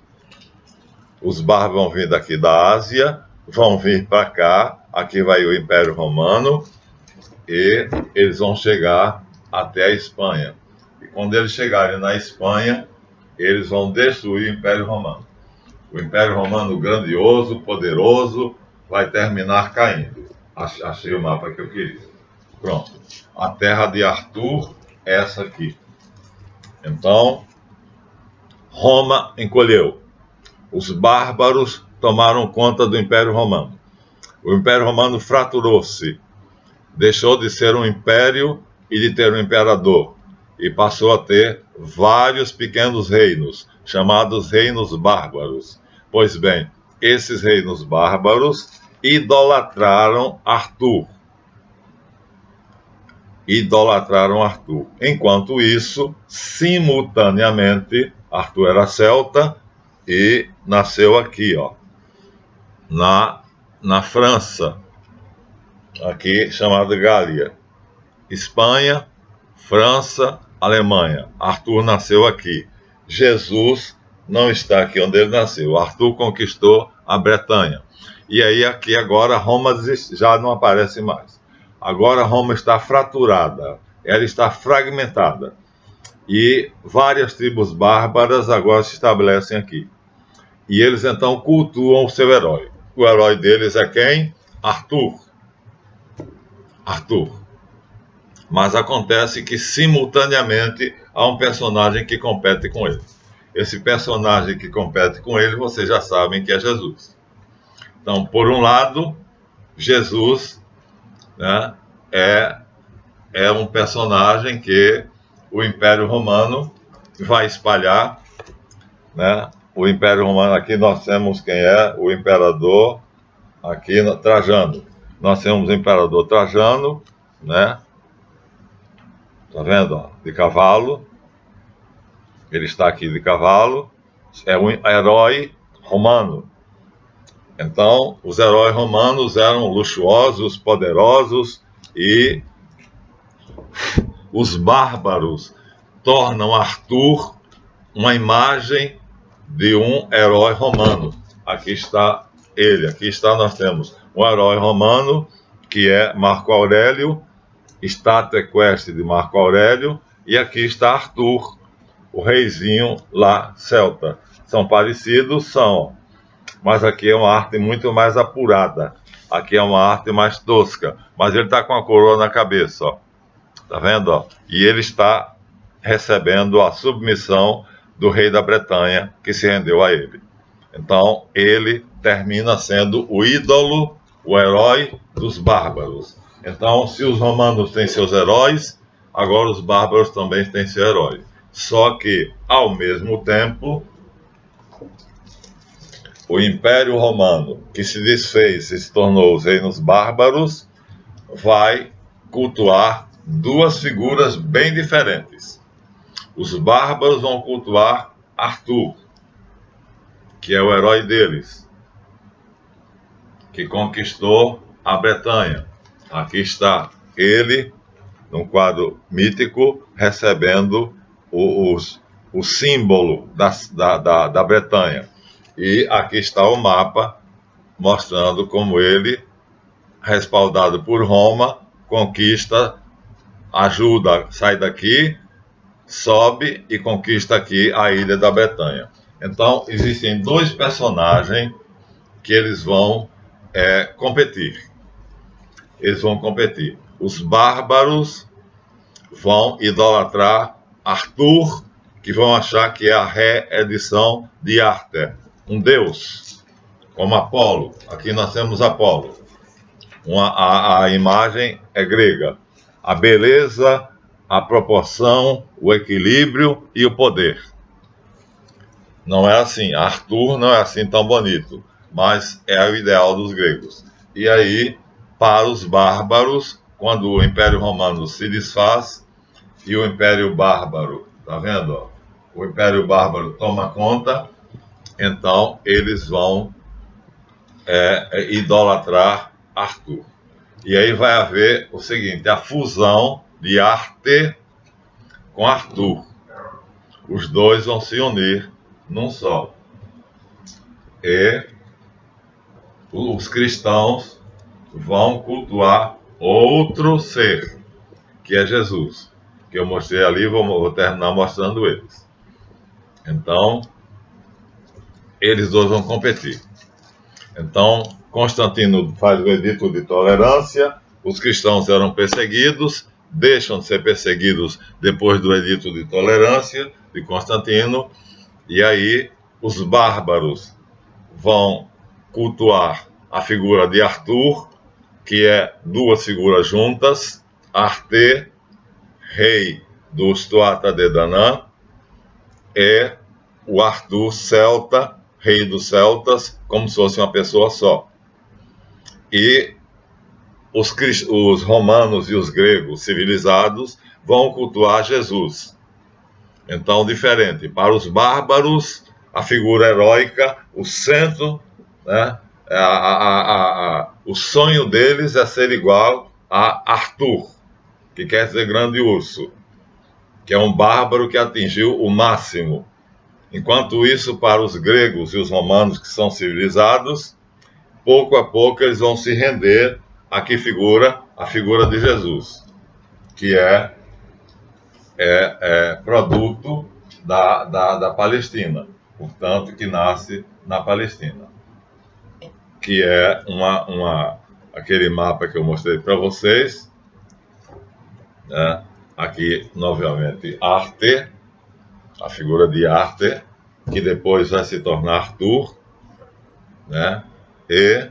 os bárbaros vão vir daqui da Ásia, vão vir para cá, aqui vai o Império Romano, e eles vão chegar até a Espanha. E quando eles chegarem na Espanha, eles vão destruir o Império Romano. O Império Romano grandioso, poderoso, vai terminar caindo. Achei o mapa que eu queria. Pronto. A terra de Arthur é essa aqui. Então, Roma encolheu. Os bárbaros tomaram conta do Império Romano. O Império Romano fraturou-se. Deixou de ser um império e de ter um imperador. E passou a ter vários pequenos reinos, chamados reinos bárbaros. Pois bem, esses reinos bárbaros idolatraram Arthur. Enquanto isso, simultaneamente, Arthur era celta e nasceu aqui, ó, na França, aqui chamada Gália. Espanha, França, Alemanha. Arthur nasceu aqui. Jesus não está aqui onde ele nasceu. Arthur conquistou a Bretanha. E aí aqui agora Roma já não aparece mais. Agora Roma está fraturada, ela está fragmentada. E várias tribos bárbaras agora se estabelecem aqui. E eles então cultuam o seu herói. O herói deles é quem? Arthur. Mas acontece que simultaneamente há um personagem que compete com ele. Esse personagem que compete com ele, vocês já sabem que é Jesus. Então, por um lado, Jesus, né, é um personagem que o Império Romano vai espalhar, né? O Império Romano, aqui nós temos quem é o imperador, aqui Trajano. Nós temos o imperador Trajano, né? Tá vendo? Ó, de cavalo. Ele está aqui de cavalo. É um herói romano. Então, os heróis romanos eram luxuosos, poderosos, e os bárbaros tornam Arthur uma imagem de um herói romano. Aqui está ele. Nós temos um herói romano, que é Marco Aurélio, estátua equestre de Marco Aurélio, e aqui está Arthur, o reizinho lá celta. São parecidos? São, mas aqui é uma arte muito mais apurada, aqui é uma arte mais tosca, mas ele está com a coroa na cabeça, ó. Tá vendo? Ó? E ele está recebendo a submissão do rei da Bretanha, que se rendeu a ele. Então, ele termina sendo o ídolo, o herói dos bárbaros. Então, se os romanos têm seus heróis, agora os bárbaros também têm seu herói. Só que, ao mesmo tempo, o Império Romano, que se desfez e se tornou os reinos bárbaros, vai cultuar duas figuras bem diferentes. Os bárbaros vão cultuar Arthur, que é o herói deles, que conquistou a Bretanha. Aqui está ele, num quadro mítico, recebendo o símbolo da Bretanha. E aqui está o mapa, mostrando como ele, respaldado por Roma, conquista, ajuda, sai daqui, sobe e conquista aqui a ilha da Bretanha. Então, existem dois personagens que eles vão competir. Os bárbaros vão idolatrar Arthur, que vão achar que é a reedição de Arte, um deus, como Apolo. Aqui nós temos Apolo. A imagem é grega. A beleza, a proporção, o equilíbrio e o poder. Não é assim. Arthur não é assim tão bonito, mas é o ideal dos gregos. E aí, para os bárbaros, quando o Império Romano se desfaz e o Império Bárbaro, tá vendo? Ó? O Império Bárbaro toma conta, então eles vão idolatrar Arthur. E aí vai haver o seguinte, a fusão de Arte com Arthur. Os dois vão se unir num só. E os cristãos vão cultuar outro ser, que é Jesus, que eu mostrei ali, vou terminar mostrando eles. Então, eles dois vão competir. Então, Constantino faz o edito de tolerância, os cristãos eram perseguidos, deixam de ser perseguidos depois do edito de tolerância de Constantino, e aí os bárbaros vão cultuar a figura de Arthur, que é duas figuras juntas, Arte, rei dos Tuatha de Danann, e o Arthur celta, rei dos celtas, como se fosse uma pessoa só. E os romanos e os gregos civilizados vão cultuar Jesus. Então, diferente. Para os bárbaros, a figura heróica, o centro, né, o sonho deles é ser igual a Arthur, que quer dizer grande urso, que é um bárbaro que atingiu o máximo. Enquanto isso, para os gregos e os romanos que são civilizados, pouco a pouco eles vão se render a que figura? A figura de Jesus, que é produto da Palestina, portanto, que nasce na Palestina, que é aquele mapa que eu mostrei para vocês, né? Aqui, novamente, Arte, a figura de Arte, que depois vai se tornar Arthur, né? E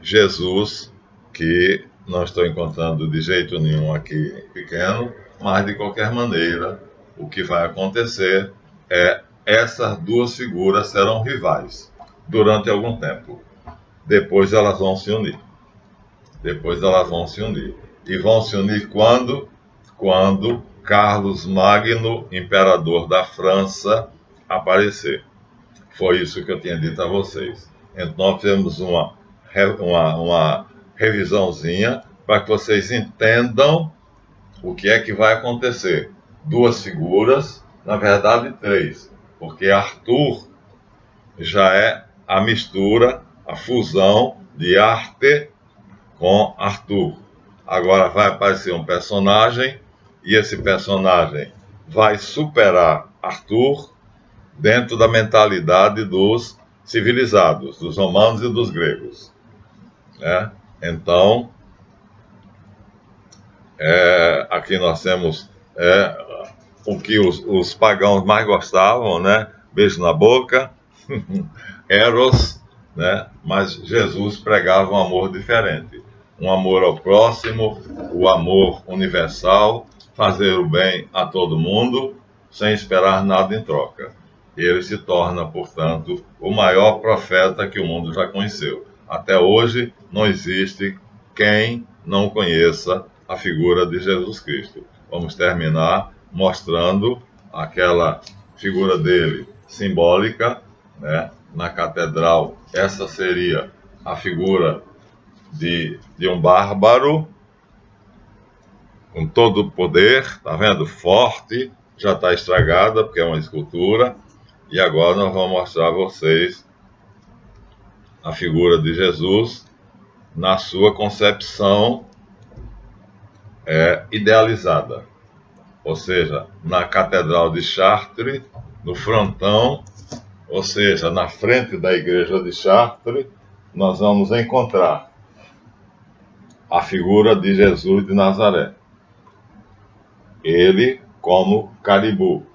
Jesus, que não estou encontrando de jeito nenhum aqui pequeno, mas de qualquer maneira, o que vai acontecer é essas duas figuras serão rivais durante algum tempo. Depois elas vão se unir. E vão se unir quando? Quando Carlos Magno, imperador da França, aparecer. Foi isso que eu tinha dito a vocês. Então, nós fizemos uma revisãozinha para que vocês entendam o que é que vai acontecer. Duas figuras, na verdade três, porque Arthur já é a mistura, a fusão de Arte com Arthur. Agora vai aparecer um personagem, e esse personagem vai superar Arthur dentro da mentalidade dos civilizados, dos romanos e dos gregos. Né? Então, aqui nós temos o que os pagãos mais gostavam, né? Beijo na boca, Eros, né? Mas Jesus pregava um amor diferente. Um amor ao próximo, o amor universal, fazer o bem a todo mundo, sem esperar nada em troca. Ele se torna, portanto, o maior profeta que o mundo já conheceu. Até hoje, não existe quem não conheça a figura de Jesus Cristo. Vamos terminar mostrando aquela figura dele simbólica, né? Na catedral, essa seria a figura de um bárbaro com todo o poder, tá vendo? Forte, já está estragada porque é uma escultura. E agora nós vamos mostrar a vocês a figura de Jesus na sua concepção idealizada. Ou seja, na Catedral de Chartres, no frontão, ou seja, na frente da igreja de Chartres, nós vamos encontrar a figura de Jesus de Nazaré. Ele como Caribou,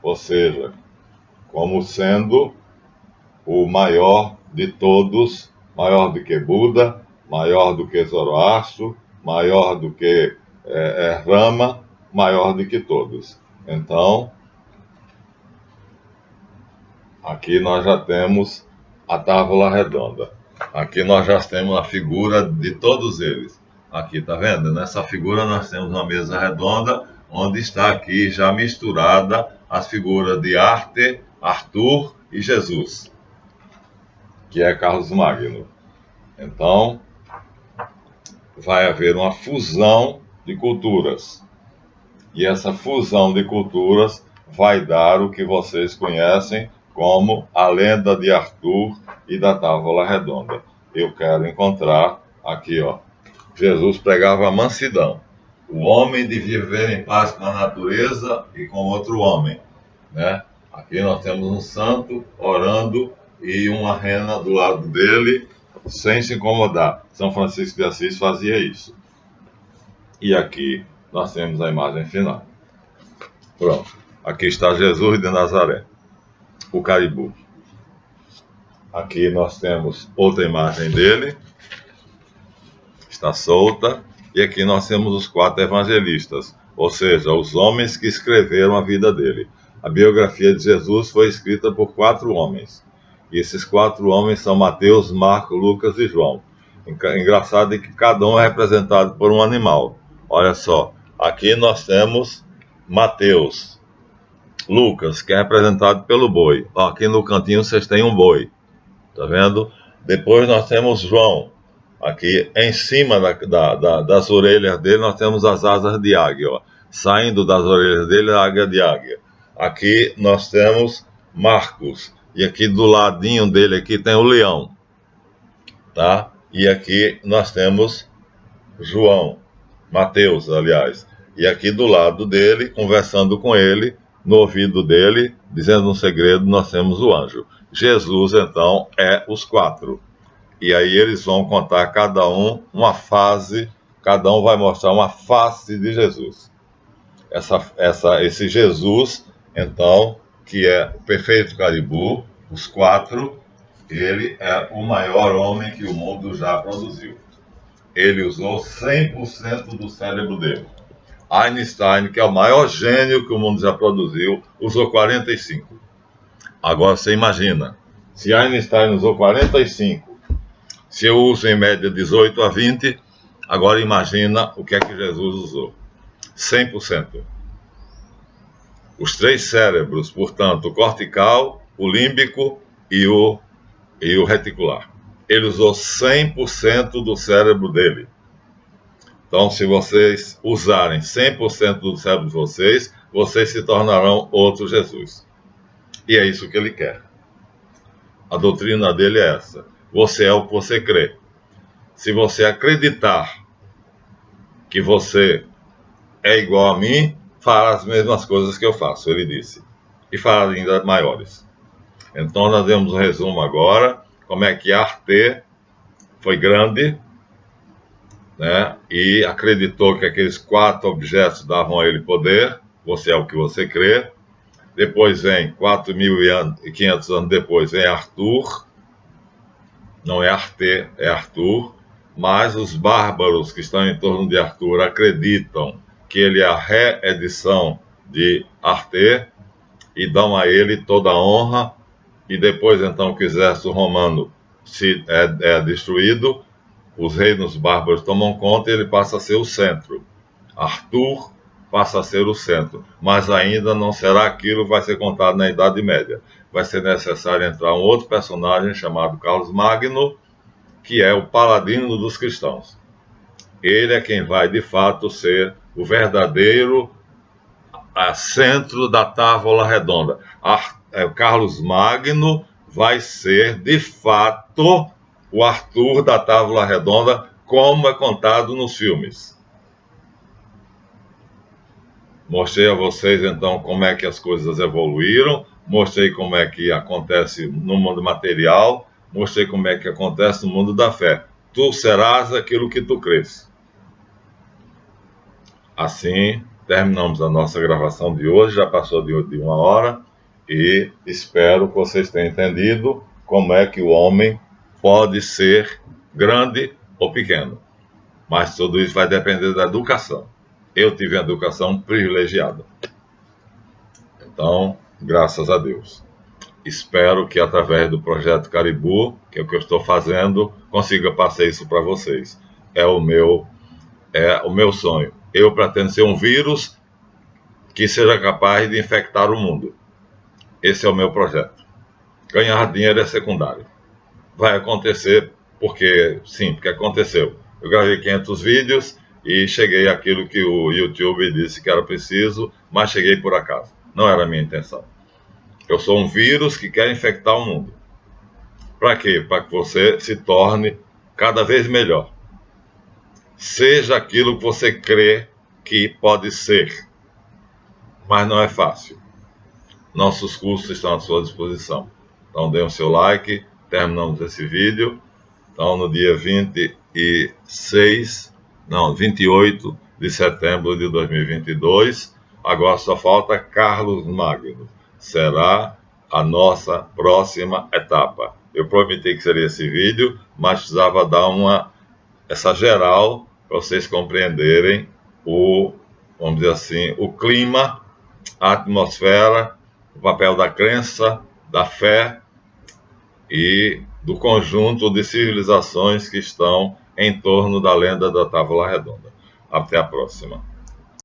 ou seja, como sendo o maior de todos, maior do que Buda, maior do que Zoroastro, maior do que Rama, maior do que todos. Então, aqui nós já temos a tábua redonda. Aqui nós já temos a figura de todos eles. Aqui, tá vendo? Nessa figura nós temos uma mesa redonda, onde está aqui já misturada as figuras de Arte, Arthur e Jesus, que é Carlos Magno. Então, vai haver uma fusão de culturas. E essa fusão de culturas vai dar o que vocês conhecem como a lenda de Arthur e da Távola Redonda. Eu quero encontrar aqui, ó. Jesus pregava a mansidão. O homem devia viver em paz com a natureza e com outro homem, né? Aqui nós temos um santo orando e uma rena do lado dele, sem se incomodar. São Francisco de Assis fazia isso. E aqui nós temos a imagem final. Pronto. Aqui está Jesus de Nazaré, o caribu. Aqui nós temos outra imagem dele, está solta. E aqui nós temos os 4 evangelistas, ou seja, os homens que escreveram a vida dele. A biografia de Jesus foi escrita por 4 homens. E esses 4 homens são Mateus, Marcos, Lucas e João. Engraçado é que cada um é representado por um animal. Olha só, aqui nós temos Mateus, Lucas, que é representado pelo boi. Ó, aqui no cantinho vocês têm um boi, tá vendo? Depois nós temos João. Aqui em cima das orelhas dele nós temos as asas de águia, ó. Saindo das orelhas dele a águia de águia. Aqui nós temos Marcos, e aqui do ladinho dele aqui tem o leão, tá? E aqui nós temos João, Mateus, aliás. E aqui do lado dele, conversando com ele, no ouvido dele, dizendo um segredo, nós temos o anjo. Jesus, então, é os 4. E aí eles vão contar cada um uma fase, cada um vai mostrar uma face de Jesus. Esse Jesus, então, que é o perfeito caribu, os 4, ele é o maior homem que o mundo já produziu. Ele usou 100% do cérebro dele. Einstein, que é o maior gênio que o mundo já produziu, usou 45%. Agora você imagina, se Einstein usou 45%, se eu uso em média 18 a 20, agora imagina o que é que Jesus usou. 100%. Os 3 cérebros, portanto, o cortical, o límbico e o reticular. Ele usou 100% do cérebro dele. Então, se vocês usarem 100% do cérebro de vocês, vocês se tornarão outro Jesus. E é isso que ele quer. A doutrina dele é essa. Você é o que você crê. Se você acreditar que você é igual a mim, fará as mesmas coisas que eu faço, ele disse. E fará ainda maiores. Então nós vemos um resumo agora, como é que Arte foi grande, né, e acreditou que aqueles 4 objetos davam a ele poder. Você é o que você crê. Depois vem, 4.500 anos depois, vem Arthur. Não é Arte, é Arthur. Mas os bárbaros que estão em torno de Arthur acreditam que ele é a reedição de Arte e dão a ele toda a honra. E depois, então, que o exército romano é destruído, os reinos bárbaros tomam conta e ele passa a ser o centro. Arthur passa a ser o centro, mas ainda não será aquilo que vai ser contado na Idade Média. Vai ser necessário entrar um outro personagem chamado Carlos Magno, que é o paladino dos cristãos. Ele é quem vai, de fato, ser o verdadeiro centro da Távola Redonda. Carlos Magno vai ser, de fato, o Arthur da Távola Redonda, como é contado nos filmes. Mostrei a vocês, então, como é que as coisas evoluíram, mostrei como é que acontece no mundo material, mostrei como é que acontece no mundo da fé. Tu serás aquilo que tu crês. Assim, terminamos a nossa gravação de hoje, já passou de 1 hora, e espero que vocês tenham entendido como é que o homem pode ser grande ou pequeno. Mas tudo isso vai depender da educação. Eu tive uma educação privilegiada. Então, graças a Deus. Espero que através do Projeto Caribu, que é o que eu estou fazendo, consiga passar isso para vocês. É o meu sonho. Eu pretendo ser um vírus que seja capaz de infectar o mundo. Esse é o meu projeto. Ganhar dinheiro é secundário. Vai acontecer porque, sim, porque aconteceu. Eu gravei 500 vídeos e cheguei àquilo que o YouTube disse que era preciso, mas cheguei por acaso. Não era a minha intenção. Eu sou um vírus que quer infectar o mundo. Para quê? Para que você se torne cada vez melhor. Seja aquilo que você crê que pode ser. Mas não é fácil. Nossos cursos estão à sua disposição. Então, dê o seu like. Terminamos esse vídeo. Então, no dia 28 de setembro de 2022, agora só falta Carlos Magno. Será a nossa próxima etapa. Eu prometi que seria esse vídeo, mas precisava dar essa geral para vocês compreenderem vamos dizer assim, o clima, a atmosfera, o papel da crença, da fé e do conjunto de civilizações que estão em torno da lenda da Távola Redonda. Até a próxima.